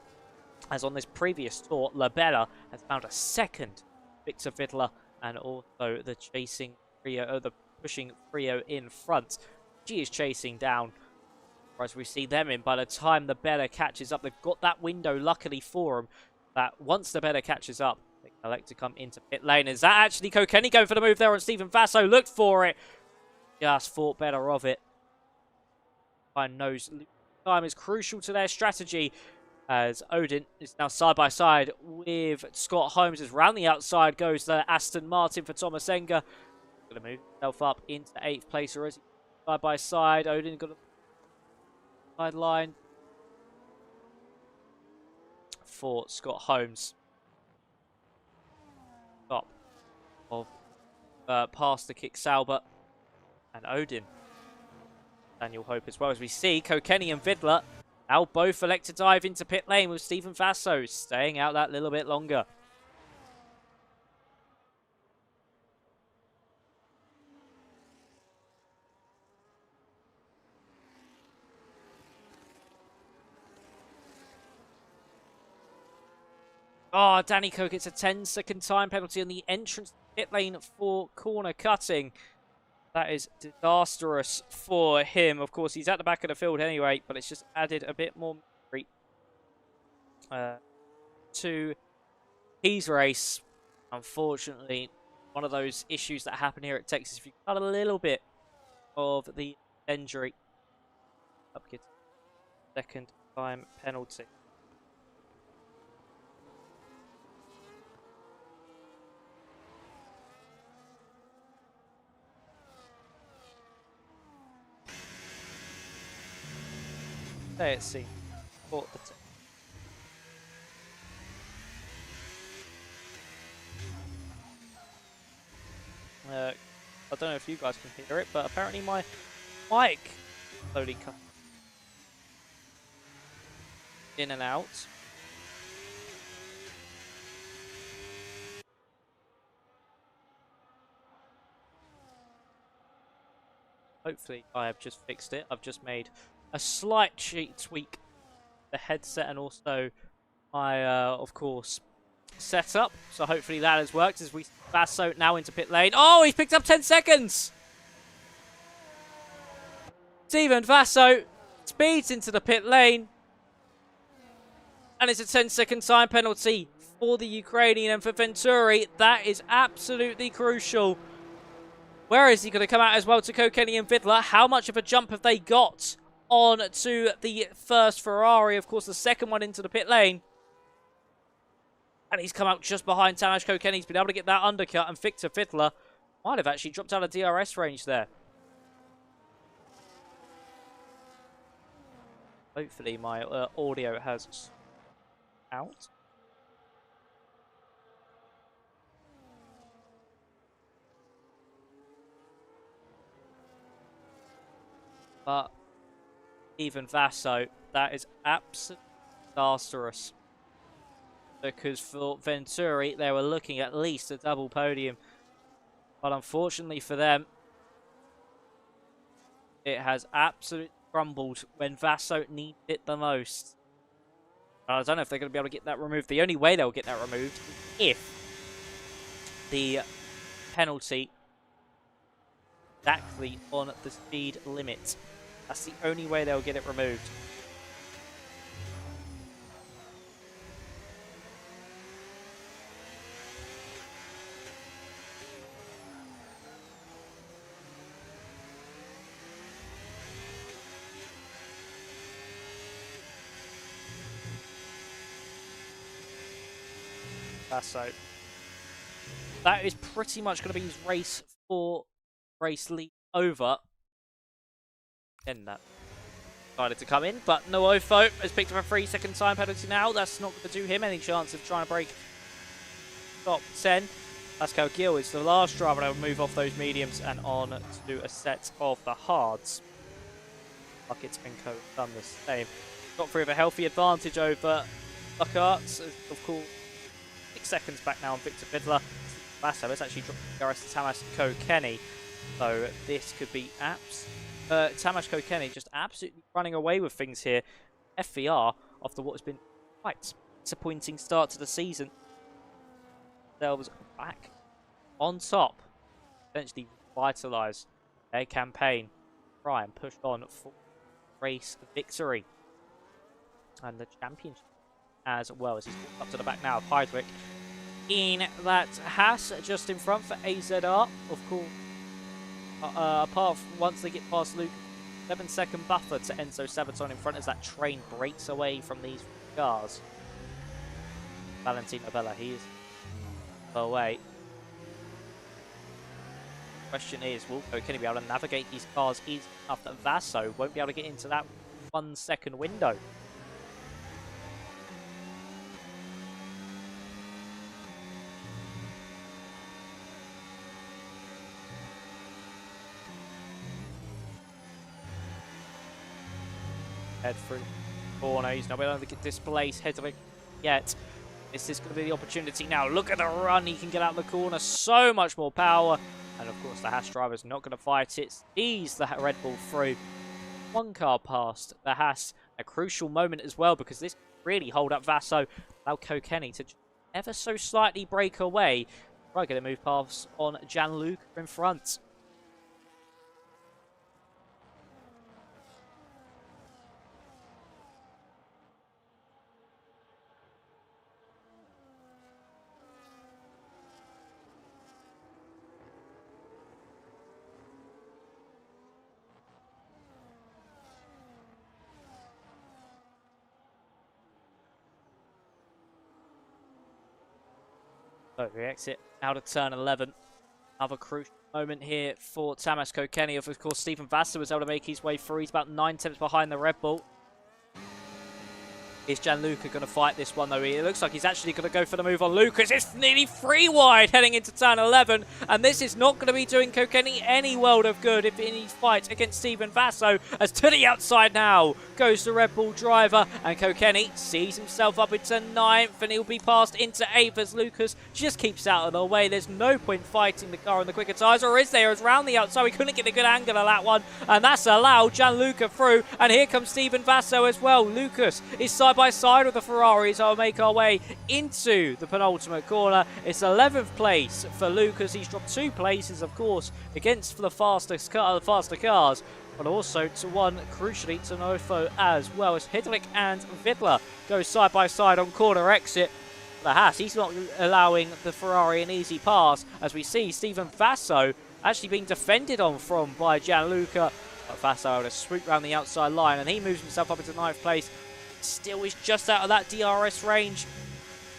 as on this previous tour, Labella has found a second Victor Vidler, and also the chasing trio, the pushing trio in front. She is chasing down Whereas we see them in, by the time the better catches up, they've got that window, luckily for them, that once the better catches up, they can elect to come into pit lane. Is that actually Kokeni going for the move there on Stephen Vasso? Looked for it. Just thought better of it. I know time is crucial to their strategy, as Odin is now side by side with Scott Holmes. As round the outside goes the Aston Martin for Tomas Enge. Going to move himself up into 8th place, or is he side by side? Odin got a sideline for Scott Holmes. Top of past the kick Salbert and Odin. Daniel Hope as well, as we see Kokeni and Vidler now both elect to dive into pit lane, with Stephen Vasso staying out that little bit longer. Oh, Danny Coe gets a 10-second time penalty on the entrance to pit lane for corner cutting. That is disastrous for him. Of course, he's at the back of the field anyway, but it's just added a bit more misery to his race. Unfortunately, one of those issues that happen here at Texas, if you cut a little bit of the injury, up gets second time penalty. Let's see. I don't know if you guys can hear it, but apparently my mic slowly cut in and out. Hopefully I have just fixed it. I've just made a slight tweak the headset and also my, of course, setup. So hopefully that has worked, as we Vasso now into pit lane. Oh, he's picked up 10 seconds! Stephen Vasso speeds into the pit lane. And it's a 10-second time penalty for the Ukrainian, and for Venturi, that is absolutely crucial. Where is he going to come out as well to Kokeni and Vidler? How much of a jump have they got on to the first Ferrari? Of course, the second one into the pit lane. And he's come out just behind Tomas Kokeni. He's been able to get that undercut, and Victor Vidler might have actually dropped out of DRS range there. Hopefully my audio has out. But even Vasso, that is absolutely disastrous. Because for Venturi, they were looking at least a double podium. But unfortunately for them, it has absolutely crumbled when Vasso needed it the most. I don't know if they're going to be able to get that removed. The only way they'll get that removed is if the penalty exactly on the speed limit. That's the only way they'll get it removed. So that is pretty much going to be his race for race lead over. And that decided to come in, but Noofo has picked up a 3-second time penalty now. That's not going to do him any chance of trying to break top 10. Pascal Gill is the last driver that will move off those mediums and on to do a set of the hards. Buckets and Co done the same. Got through with a healthy advantage over Buckarts, of course. 6 seconds back now on Victor Vidler. Vasso has actually dropped DRS to Tomas Kokeni. So this could be Tomas Kokeni just absolutely running away with things here. FVR, after what has been quite disappointing start to the season, themselves back on top. Essentially revitalise their campaign. Try and push on for race victory and the championship, as well as he's up to the back now of Heidrich in that Haas just in front for AZR. Of course, apart from once they get past Luke, 7-second buffer to Enzo Sabaton in front as that train breaks away from these cars. Valentino Bella, he is away. Question is, will Kokeni be able to navigate these cars easy enough that Vaso won't be able to get into that 1 second window? Head through corner, he's not been able to get displaced, head to it yet. This is going to be the opportunity now. Look at the run, he can get out of the corner, so much more power. And of course the Haas driver's not going to fight it, sees the Red Bull through. 1 car past the Haas, a crucial moment as well, because this really hold up Vaso, allow Kokeni to ever so slightly break away. Right, going to move past on Gianluca in front. So we exit out of turn 11. Another crucial moment here for Tomas Kokeni. Of course, Stephen Vassar was able to make his way through. He's about 9 tenths behind the Red Bull. Is Gianluca going to fight this one, though? It looks like he's actually going to go for the move on Lucas. It's nearly 3 wide heading into turn 11. And this is not going to be doing Kokeni any world of good if in his fight against Stephen Vasso. As to the outside now goes the Red Bull driver. And Kokeni sees himself up into 9th. And he'll be passed into 8th as Lucas just keeps out of the way. There's no point fighting the car on the quicker tyres. Or is there? It's round the outside. We couldn't get a good angle of that one. And that's allowed Gianluca through. And here comes Stephen Vasso as well. Lucas is side by side with the Ferraris. I'll make our way into the penultimate corner. It's 11th place for Lucas. He's dropped 2 places, of course, against the faster cars, but also to one, crucially, to Nofo as well as Hidlik and Vidler go side by side on corner exit. The Haas, he's not allowing the Ferrari an easy pass, as we see Stephen Vasso actually being defended on from by Gianluca. But Vasso able to swoop around the outside line, and he moves himself up into 9th place. Still is just out of that DRS range.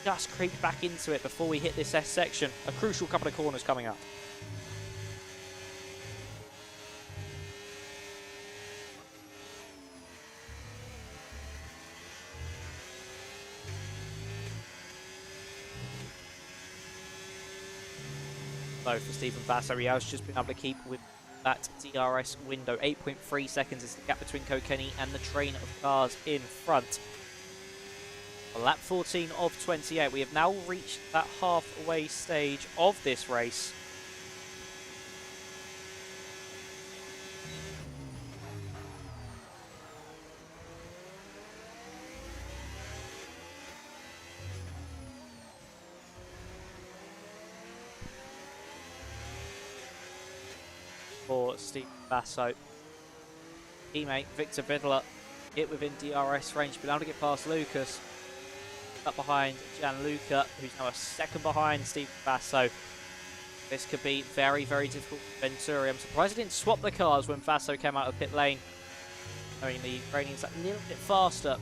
Just creeped back into it before we hit this S section. A crucial couple of corners coming up. So for Stephen Vasso, he has just been able to keep with that DRS window. 8.3 seconds is the gap between Kokeni and the train of cars in front. On lap 14 of 28, we have now reached that halfway stage of this race. For Steve Vasso. Teammate Victor Vidler hit within DRS range, been able to get past Lucas. Up behind Gianluca, who's now a 2nd behind Steve Vasso. This could be very, very difficult for Venturi. I'm surprised he didn't swap the cars when Vasso came out of pit lane. I mean, the Ukrainian's a little bit faster.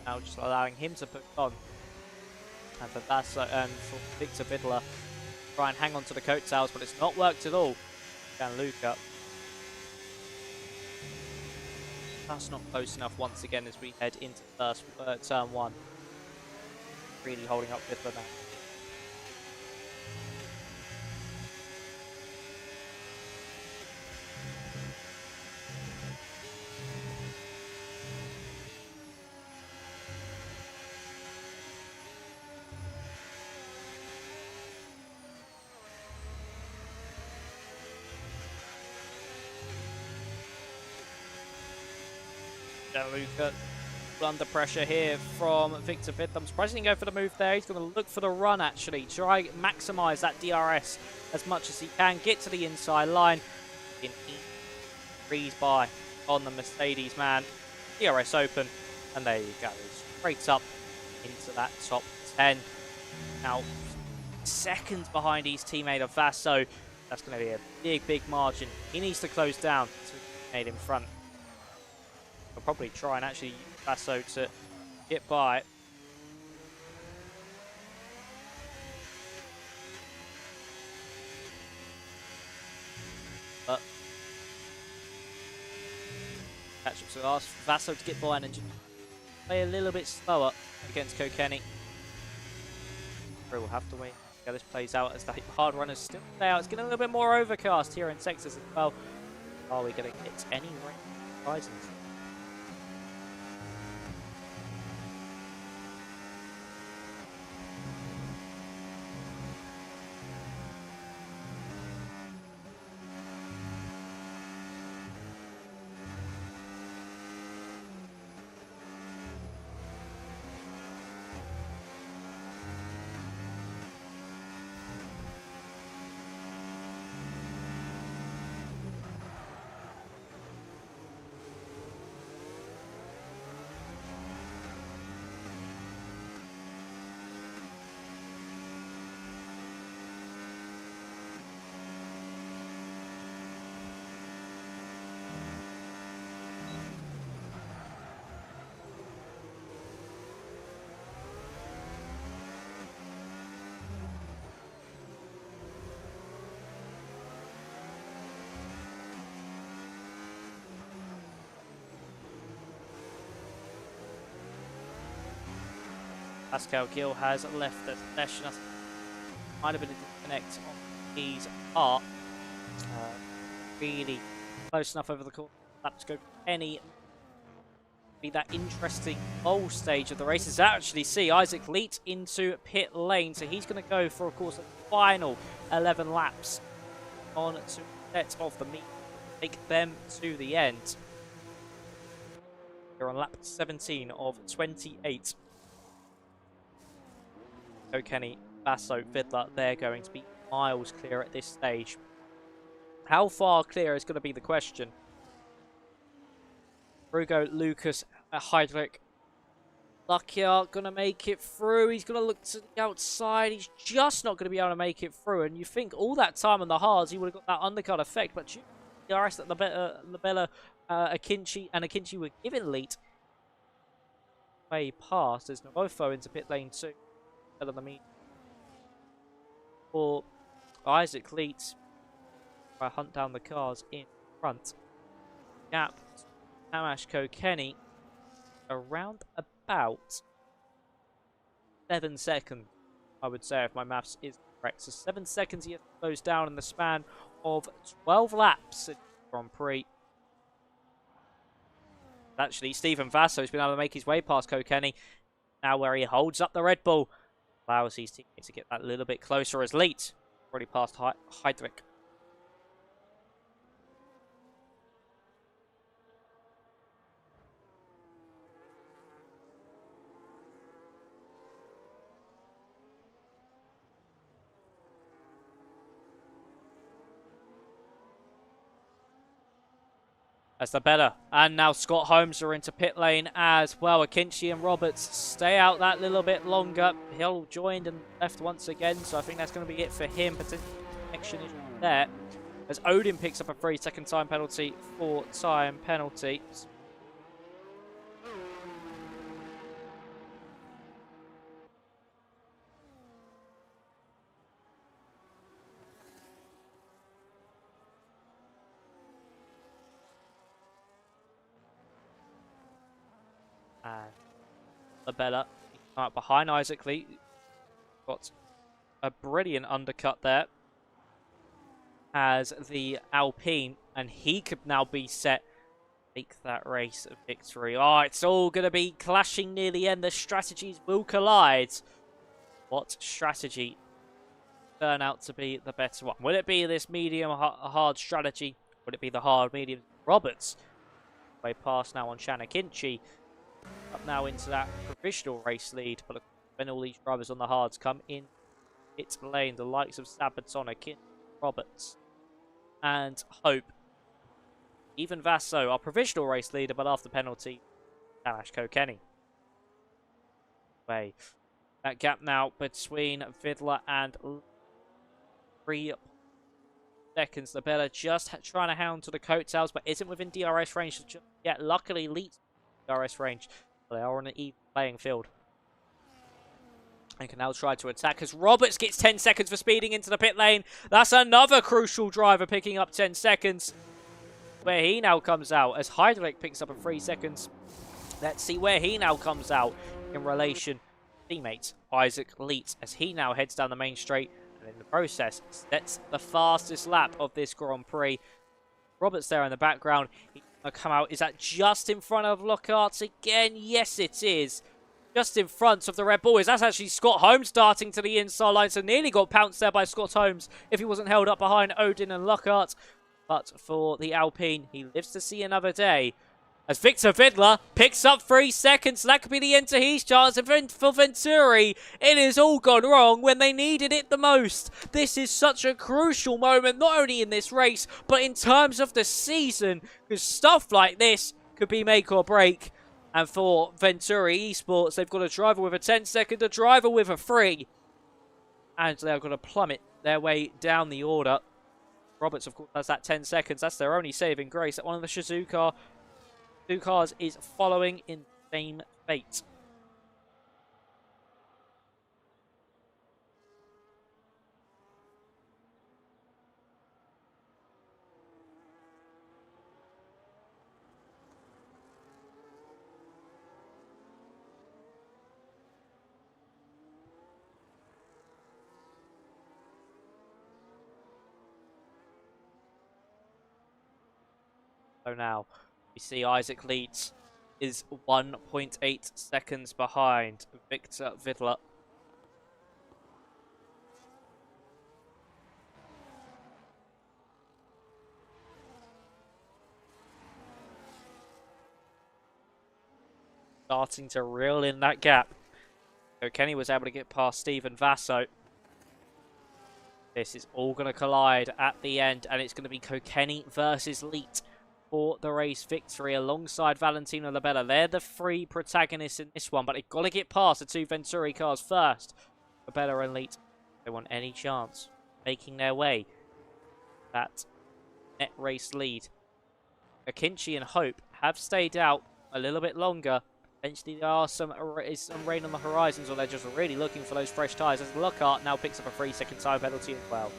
Now just allowing him to put on. And for Vasso and for Victor Vidler, try and hang on to the coattails, but it's not worked at all. Gianluca. That's not close enough once again as we head into first turn 1. Really holding up Vidler now. Gianluca under pressure here from Victor Vidler. I'm surprised he didn't go for the move there. He's going to look for the run, actually. Try maximise that DRS as much as he can. Get to the inside line. Breeze by on the Mercedes man. DRS Open, and there you go. Straight up into that top 10. Now, seconds behind his teammate of Vaso. That's going to be a big, big margin. He needs to close down to his teammate in front. I'll probably try and actually use Vaso to get by. But catch up, so ask Vaso to get by and just play a little bit slower against Kokeni. We'll have to wait how this plays out as the hard runners still play out. It's getting a little bit more overcast here in Texas as well. Are we going to get any rain horizons? Pascal Gill has left the session. Might have been a disconnect on his part. Really close enough over the course. Let's go any be that interesting bowl stage of the races. Actually see Isaac Leet into pit lane, so he's going to go for, of course, the final 11 laps on to set of the meet, take them to the end. They're on lap 17 of 28. Kokeni, Vaso, Fiddler, they're going to be miles clear at this stage. How far clear is going to be the question. Rugo, Lucas, Heydrich. Luckyard going to make it through. He's going to look to the outside. He's just not going to be able to make it through. And you think all that time on the hards, he would have got that undercut effect. But DRS that Labella, Akinci, and Akinci were given lead way past. There's Novofo into pit lane 2. On the meet for Isaac Leet. I hunt down the cars in front. Gap to Tomas Kokeni around about 7 seconds, I would say, if my maths is correct. So 7 seconds he goes down in the span of 12 laps in Grand Prix. Actually, Stephen Vaso has been able to make his way past Kokeni. Now where he holds up the Red Bull. Allows his teammates to get that little bit closer as Leet already past Heydrich. As the better. And now Scott Holmes are into pit lane as well. Akinci and Roberts stay out that little bit longer. Hill joined and left once again, so I think that's going to be it for him. Potential connection is there. As Odin picks up a 3-second time penalty for time penalties. And Labella behind Isaac Lee. Got a brilliant undercut there as the Alpine, and he could now be set make that race a victory. Oh, it's all going to be clashing near the end. The strategies will collide. What strategy turn out to be the better one? Will it be this medium hard strategy? Would it be the hard medium? Roberts way past now on Shanna Kinchi. Up now into that provisional race lead, but when all these drivers on the hards come in its lane, the likes of Sabatonic, Roberts, and Hope, even Vaso, our provisional race leader, but after penalty, Kalash Kokeni. Way. That gap now between Vidler and 3 seconds. Labella just trying to hound to the coattails, but isn't within DRS range yet. Luckily, Leeds DRS range. They are on an even playing field. And can now try to attack as Roberts gets 10 seconds for speeding into the pit lane. That's another crucial driver picking up 10 seconds. Where he now comes out as Heidrich picks up a 3 seconds. Let's see where he now comes out in relation to teammate Isaac Leet as he now heads down the main straight and in the process sets the fastest lap of this Grand Prix. Roberts there in the background. He's going to come out. Is that just in front of Lockhart again? Yes, it is. Just in front of the Red Bull. That's actually Scott Holmes starting to the inside line. So nearly got pounced there by Scott Holmes if he wasn't held up behind Odin and Lockhart. But for the Alpine, he lives to see another day. As Victor Vidler picks up 3 seconds. That could be the end to his chance. And for Venturi, it has all gone wrong when they needed it the most. This is such a crucial moment, not only in this race, but in terms of the season. Because stuff like this could be make or break. And for Venturi Esports, they've got a driver with a 10-second, a driver with a 3. And they're going to plummet their way down the order. Roberts, of course, has that 10 seconds. That's their only saving grace. One of the Shizuka cars is following in the same fate. So now we see Isaac Leeds is 1.8 seconds behind Victor Vidler. Starting to reel in that gap. So Kenny was able to get past Stephen Vasso. This is all going to collide at the end, and it's going to be Kokeni versus Leet for the race victory alongside Valentino Labella. They're the 3 protagonists in this one, but they've got to get past the 2 Venturi cars first. Labella and Leet, they want any chance making their way that net race lead. Akinci and Hope have stayed out a little bit longer. Eventually there are some rain on the horizons, or they're just really looking for those fresh tyres as Lockhart now picks up a 3-second time penalty as well.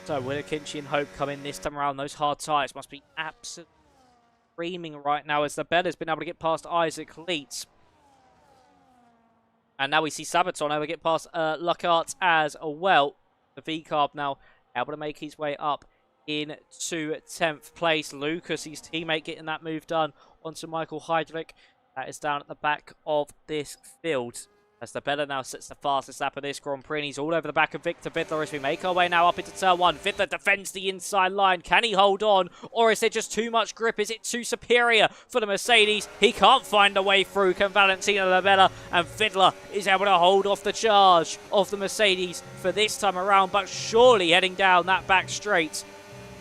So will Akinci and Hope come in this time around? Those hard tyres must be absolutely screaming right now as the Bella's been able to get past Isaac Leet. And now we see Sabaton able to get past Lockhart as well. The V-Carb now able to make his way up into 10th place. Lucas, his teammate, getting that move done onto Michael Heidrich. That is down at the back of this field. As the Bella now sets the fastest lap of this Grand Prix, and he's all over the back of Victor Vidler as we make our way now up into turn 1. Vidler defends the inside line. Can he hold on? Or is there just too much grip? Is it too superior for the Mercedes? He can't find a way through. Can Valentino Labella? And Vidler is able to hold off the charge of the Mercedes for this time around, but surely heading down that back straight.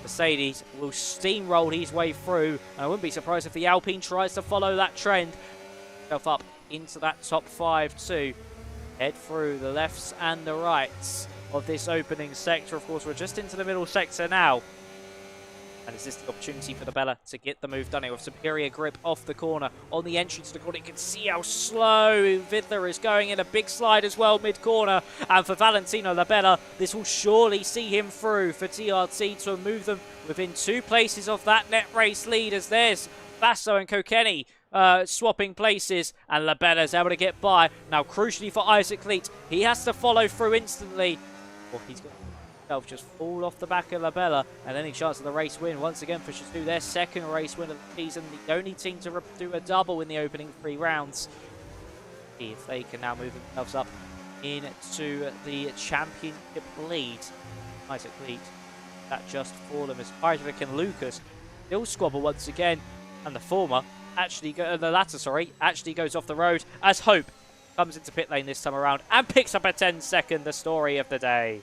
Mercedes will steamroll his way through, and I wouldn't be surprised if the Alpine tries to follow that trend. Self up into that top 5 too. Head through the lefts and the rights of this opening sector. Of course, we're just into the middle sector now. And is this the opportunity for the Bella to get the move done here with superior grip off the corner on the entry to the corner? You can see how slow Vidler is going in a big slide as well mid-corner. And for Valentino Labella, this will surely see him through for TRT to move them within 2 places of that net race lead, as there's Basso and Kokeni swapping places, and Labella's able to get by. Now, crucially for Isaac Leet, he has to follow through instantly, or he's going to just fall off the back of Labella, and any chance of the race win once again for Shazoo, their 2nd race win of the season, the only team to do a double in the opening 3 rounds. See if they can now move themselves up into the championship lead. Isaac lead. That just for them as Isaac and Lucas still squabble once again, and the latter actually goes off the road as Hope comes into pit lane this time around and picks up a 10-second, the story of the day.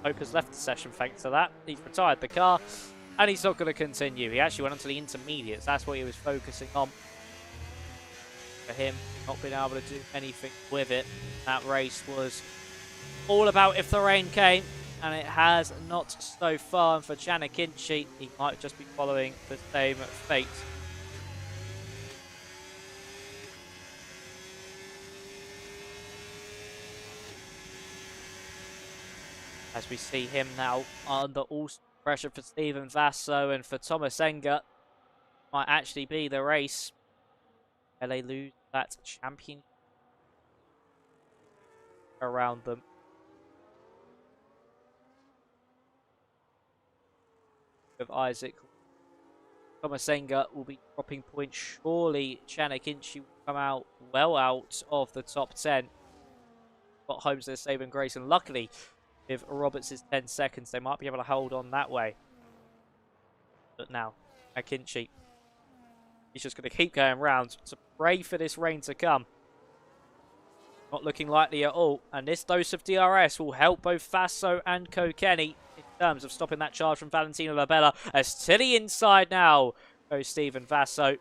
Hope has left the session thanks to that. He's retired the car, and he's not going to continue. He actually went on to the intermediates. That's what he was focusing on. For him, not being able to do anything with it. That race was all about if the rain came, and it has not so far. And for Chanakinchi, he might just be following the same fate. As we see him now under all pressure for Stephen Vasso and for Tomas Enge, might actually be the race where they lose that champion around them. With Isaac, Tomas Enge will be dropping points. Surely Chanakinchi will come out well out of the top 10. Got Holmes their saving grace, and luckily, with Roberts' 10 seconds, they might be able to hold on that way. But now, Akinci, he's just going to keep going round to pray for this rain to come. Not looking likely at all. And this dose of DRS will help both Faso and Kokeni in terms of stopping that charge from Valentino Labella. As to the inside now goes Stephen Vasso.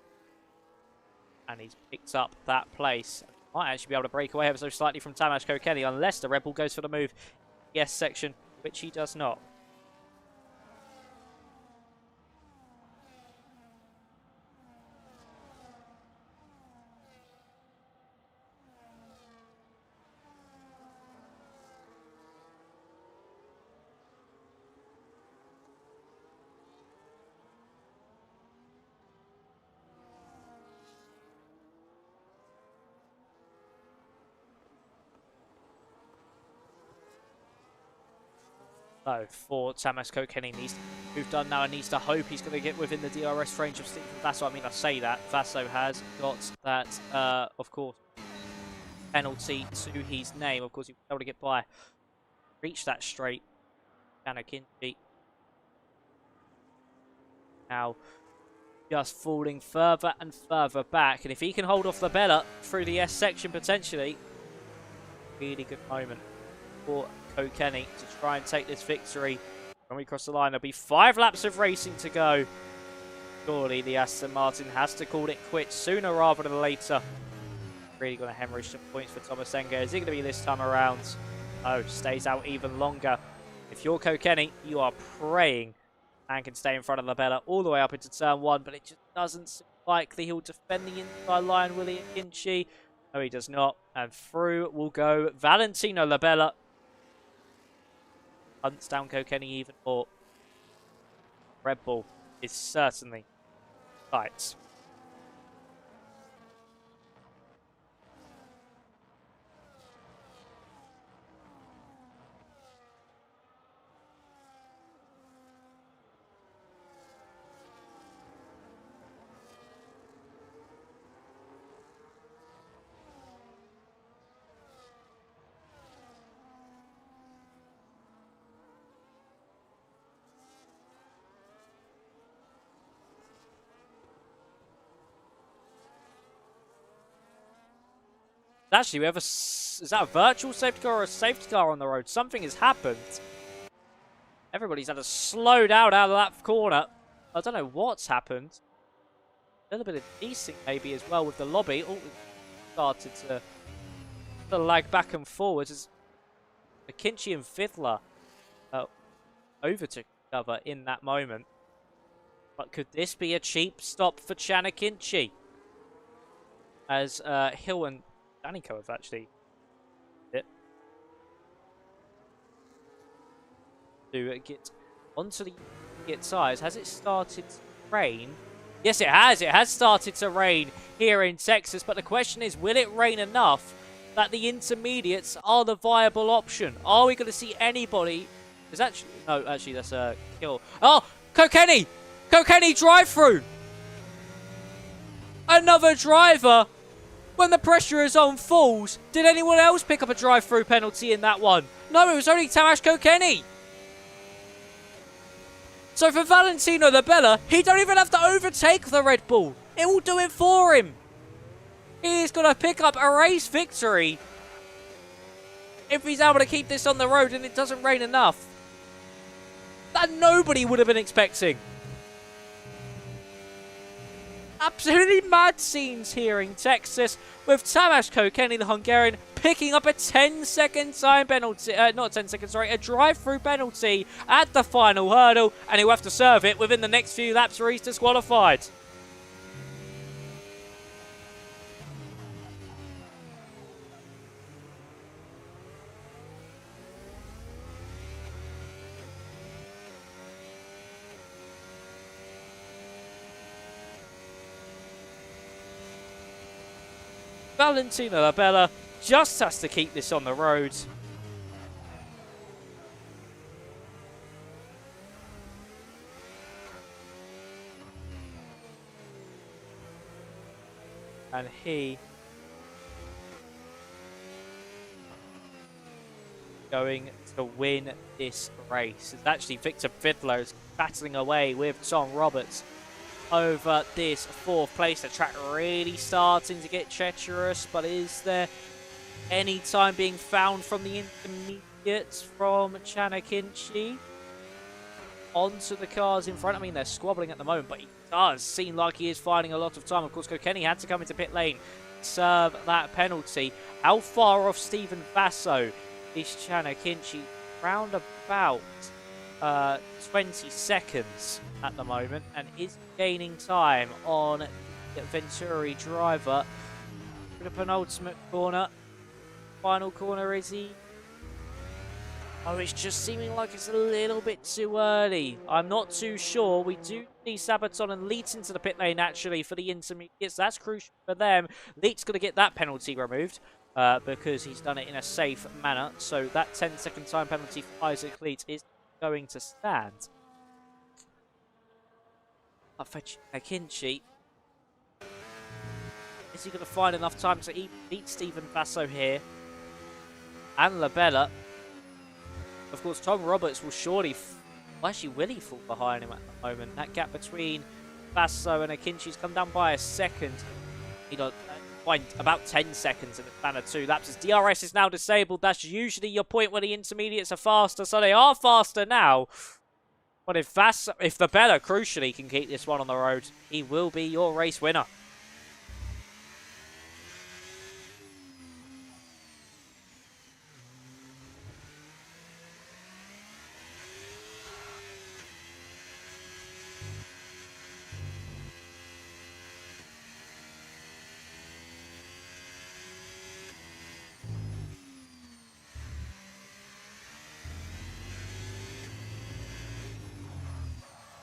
And he's picked up that place. Might actually be able to break away ever so slightly from Tomas Kokeni, unless the Red Bull goes for the move. Yes section, which he does not. So for Tomas Kokeni, needs to move done now and needs to hope he's going to get within the DRS range of Stephen Vasso. I mean, I say that. Vasso has got that, of course, penalty to his name. Of course, he was able to get by. Reach that straight. Chanakinchi. Now, just falling further and further back. And if he can hold off Labella through the S section, potentially, really good moment for Kokeni to try and take this victory. When we cross the line, there'll be 5 laps of racing to go. Surely the Aston Martin has to call it quits sooner rather than later. Really going to hemorrhage some points for Tomas Enge. Is it going to be this time around? Oh, stays out even longer. If you're Kokeni, you are praying and can stay in front of Labella all the way up into turn 1, but it just doesn't seem likely he'll defend the inside line, will he, Akinci? No, he does not. And through will go Valentino Labella. Hunts down Kokeni even more. Red Bull is certainly tight. Actually, we have is that a virtual safety car or a safety car on the road? Something has happened. Everybody's had to slow down out of that corner. I don't know what's happened. A little bit of desync maybe as well with the lobby. Oh, it started to lag back and forwards as Akinci and Fiddler overtook each other in that moment. But could this be a cheap stop for Chanakinchi? As Hill and Daniko have actually to get onto the tyres. Has it started to rain? Yes, it has. It has started to rain here in Texas, but the question is, will it rain enough that the intermediates are the viable option? Are we going to see anybody? There's actually no, actually that's a kill. Oh, Kokeni! Kokeni drive-through! Another driver when the pressure is on falls. Did anyone else pick up a drive-through penalty in that one? No, it was only Tomas Kokeni. So for Valentino Labella, he don't even have to overtake the Red Bull. It will do it for him. He's going to pick up a race victory if he's able to keep this on the road and it doesn't rain enough. That nobody would have been expecting. Absolutely mad scenes here in Texas with Tomas Kokeni, the Hungarian, picking up a 10-second time penalty, not 10 seconds, sorry, a drive-through penalty at the final hurdle, and he'll have to serve it within the next few laps or he's disqualified. Valentino Labella just has to keep this on the road. And he going to win this race. It's actually Victor Fiddler's battling away with Tom Roberts over this fourth place. The track really starting to get treacherous, but is there any time being found from the intermediates from Chanakinchi onto the cars in front? I mean, they're squabbling at the moment, but he does seem like he is finding a lot of time. Of course, Kokeni had to come into pit lane, serve that penalty. How far off Stephen Basso is Chanakinchi? Round about 20 seconds at the moment, and is gaining time on the Venturi driver. For the penultimate corner. Final corner, is he? Oh, it's just seeming like it's a little bit too early. I'm not too sure. We do need Sabaton and Leeds into the pit lane, actually, for the intermediates. That's crucial for them. Leeds going to get that penalty removed because he's done it in a safe manner. So that 10-second time penalty for Isaac Leeds is going to stand. For Chanakinchi, is he going to find enough time to beat Stephen Basso here? And Labella. Of course, Tom Roberts will surely... Well, actually, will he fall behind him at the moment? That gap between Basso and Akinchi's come down by a second. He got about 10 seconds in the span of 2 laps. As DRS is now disabled, that's usually your point where the intermediates are faster, so they are faster now. But if Labella, crucially, can keep this one on the road, he will be your race winner.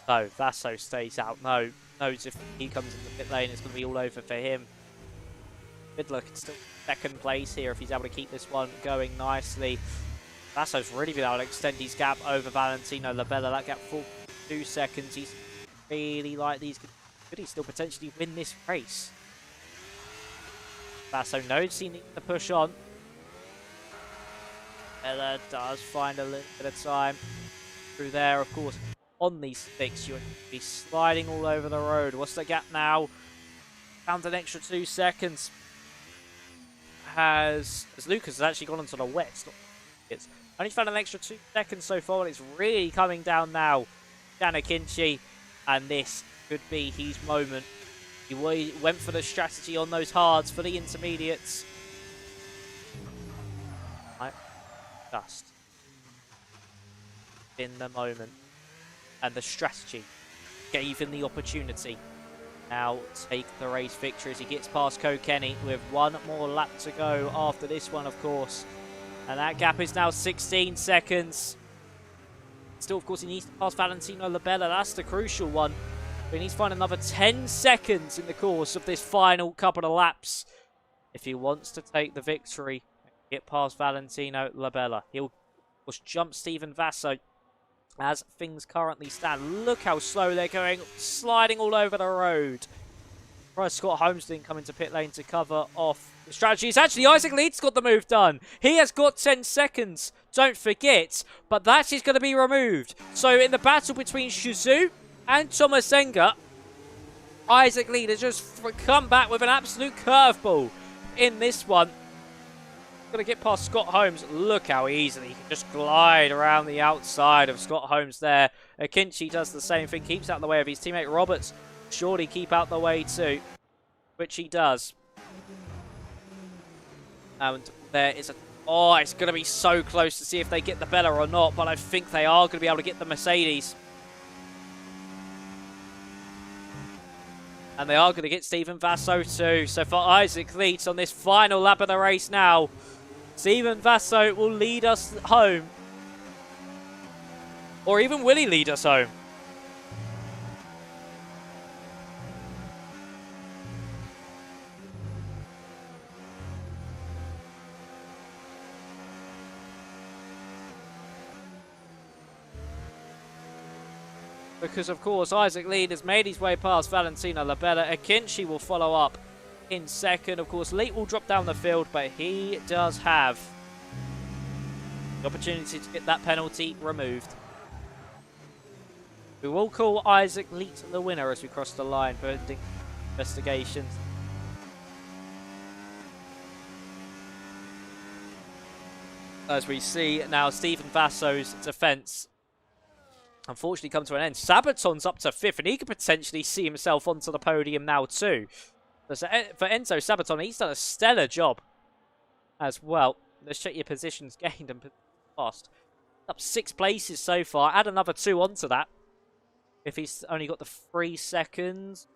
No, Vasso stays out. No, knows if he comes into the pit lane, it's going to be all over for him. Fiddler can still second place here if he's able to keep this one going nicely. Vasso's really been able to extend his gap over Valentino Labella. That gap 42 seconds. He's really like these. Could he still potentially win this race? Vasso knows he needs to push on. Labella does find a little bit of time through there, of course. On these sticks, you're going to be sliding all over the road. What's the gap now? Found an extra 2 seconds. As Lucas has actually gone onto the wet. It's only found an extra 2 seconds so far, and it's really coming down now. Chanakinchi, and this could be his moment. He went for the strategy on those hards for the intermediates. Just in the moment. And the strategy gave him the opportunity. Now take the race victory as he gets past Kokeni with one more lap to go after this one, of course. And that gap is now 16 seconds. Still, of course, he needs to pass Valentino Labella. That's the crucial one. He needs to find another 10 seconds in the course of this final couple of laps if he wants to take the victory and get past Valentino Labella. He'll, of course, jump Stephen Vasso as things currently stand. Look how slow they're going, sliding all over the road. Scott Holmes didn't come into pit lane to cover off the strategy. It's actually Isaac Leeds got the move done. He has got 10 seconds, don't forget, but that is going to be removed. So in the battle between Shizu and Tomas enge, Isaac Leeds has just come back with an absolute curveball in this one. Going to get past Scott Holmes. Look how easily he can just glide around the outside of Scott Holmes there. Akinci does the same thing, keeps out the way of his teammate Roberts. Surely keep out the way too, which he does. And there is a... Oh, it's going to be so close to see if they get the Bella or not, but I think they are going to be able to get the Mercedes. And they are going to get Stephen Vasso too. So for Isaac Leeds on this final lap of the race now, Stephen Vasso will lead us home. Or even will he lead us home? Because, of course, Isaac Leeds has made his way past Valentino Labella. Akinci will follow up in second. Of course, Leet will drop down the field, but he does have the opportunity to get that penalty removed. We will call Isaac Leet the winner as we cross the line for investigations. As we see now, Stephen Vasso's defence unfortunately come to an end. Sabaton's up to 5th, and he could potentially see himself onto the podium now too. For Enzo Sabaton, he's done a stellar job as well. Let's check your positions gained and lost. Up 6 places so far. Add another 2 onto that. If he's only got the 3 seconds,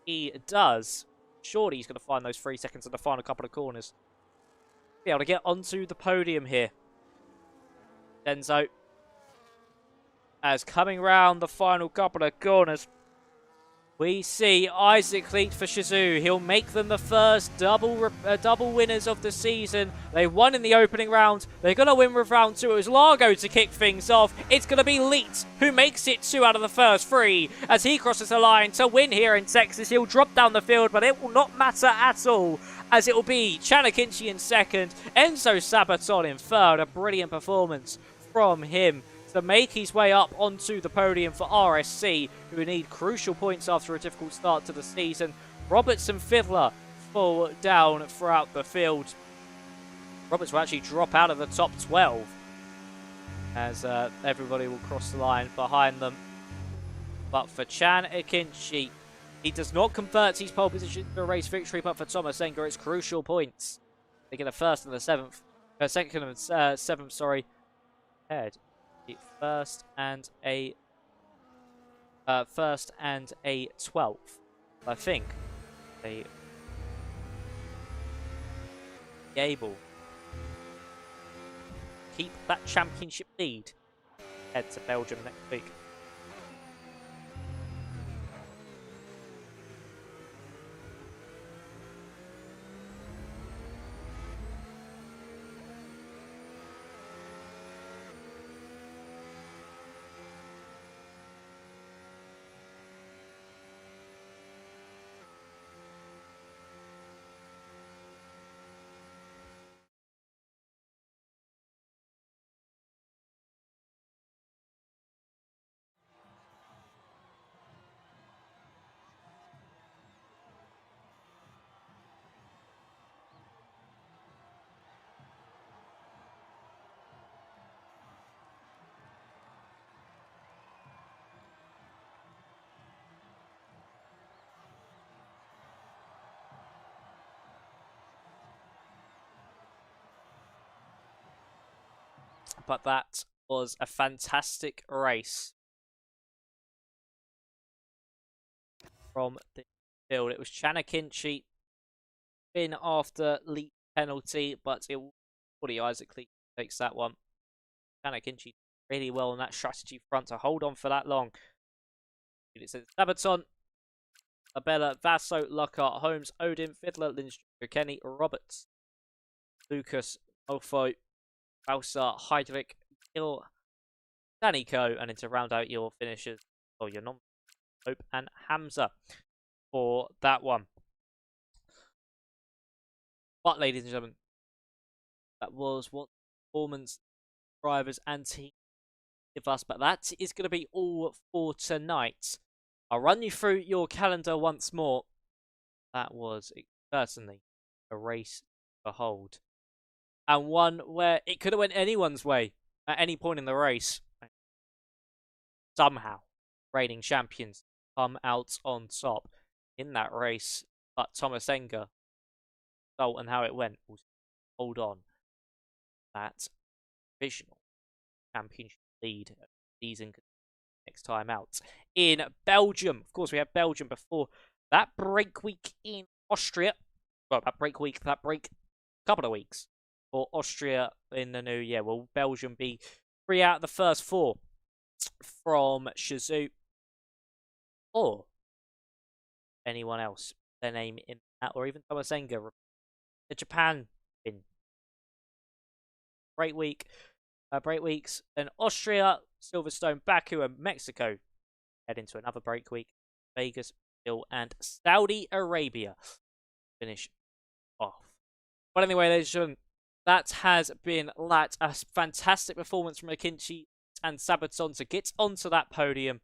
he does. Surely he's going to find those 3 seconds in the final couple of corners. Be able to get onto the podium here. Enzo, as coming round the final couple of corners, we see Isaac Leet for Shizu. He'll make them the first double winners of the season. They won in the opening round. They're going to win with round 2. It was Largo to kick things off. It's going to be Leet who makes it 2 out of the first 3 as he crosses the line to win here in Texas. He'll drop down the field, but it will not matter at all, as it will be Chanakinchi in second, Enzo Sabaton in third. A brilliant performance from him to make his way up onto the podium for RSC, who need crucial points after a difficult start to the season. Roberts and Fiddler fall down throughout the field. Roberts will actually drop out of the top 12 as everybody will cross the line behind them. But for Chan Akinci, he does not convert his pole position to a race victory, but for Tomas enge, it's crucial points. They get a first and a 7th, second and 7th, sorry, head. First and a 12th, I think. They be able to keep that championship lead. Head to Belgium next week. But that was a fantastic race from the field. It was Chanakinchi in after Leet penalty, but it will be Isaac Leet takes that one. Chanakinchi really well on that strategy front to hold on for that long. It says Sabaton, Abella, Vaso, Lockhart, Holmes, Odin, Fiddler, Lindstrom, Kenny, Roberts, Lucas, Malfoy, Balsar, Heydrich, Gill, Daniko, and then to round out your finishers, or your non Hope and Hamza for that one. But, ladies and gentlemen, that was what performance drivers and team give us. But that is going to be all for tonight. I'll run you through your calendar once more. That was certainly a race to behold. And one where it could have went anyone's way at any point in the race. Somehow, reigning champions come out on top in that race. But Tomas Enge, result and how it went, will hold on that divisional championship lead season next time out in Belgium. Of course, we have Belgium before that break week in Austria. Well, that break couple of weeks for Austria in the new year. Will Belgium be 3 out of the first 4 from Shizu or anyone else? Their name in that, or even Tomas Enge. The Japan in break weeks, then Austria, Silverstone, Baku, and Mexico head into another break week. Vegas, Brazil, and Saudi Arabia finish off. But anyway, ladies and gentlemen, that has been a fantastic performance from McKinchy and Sabaton to get onto that podium.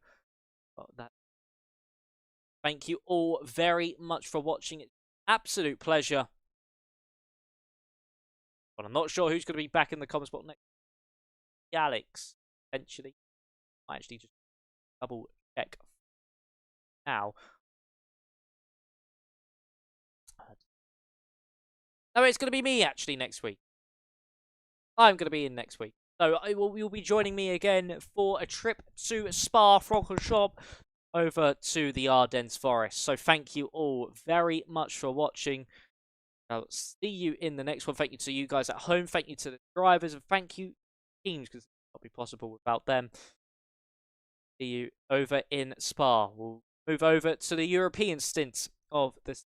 Thank you all very much for watching. It's an absolute pleasure. But I'm not sure who's going to be back in the comment spot next. Alex, eventually. I actually just double check now. No, it's going to be me actually next week. I'm going to be in next week. So you'll be joining me again for a trip to Spa-Francorchamps over to the Ardennes Forest. So thank you all very much for watching. I'll see you in the next one. Thank you to you guys at home. Thank you to the drivers. And thank you teams, because it would not be possible without them. See you over in Spa. We'll move over to the European stint of this.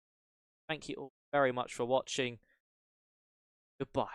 Thank you all very much for watching. Goodbye.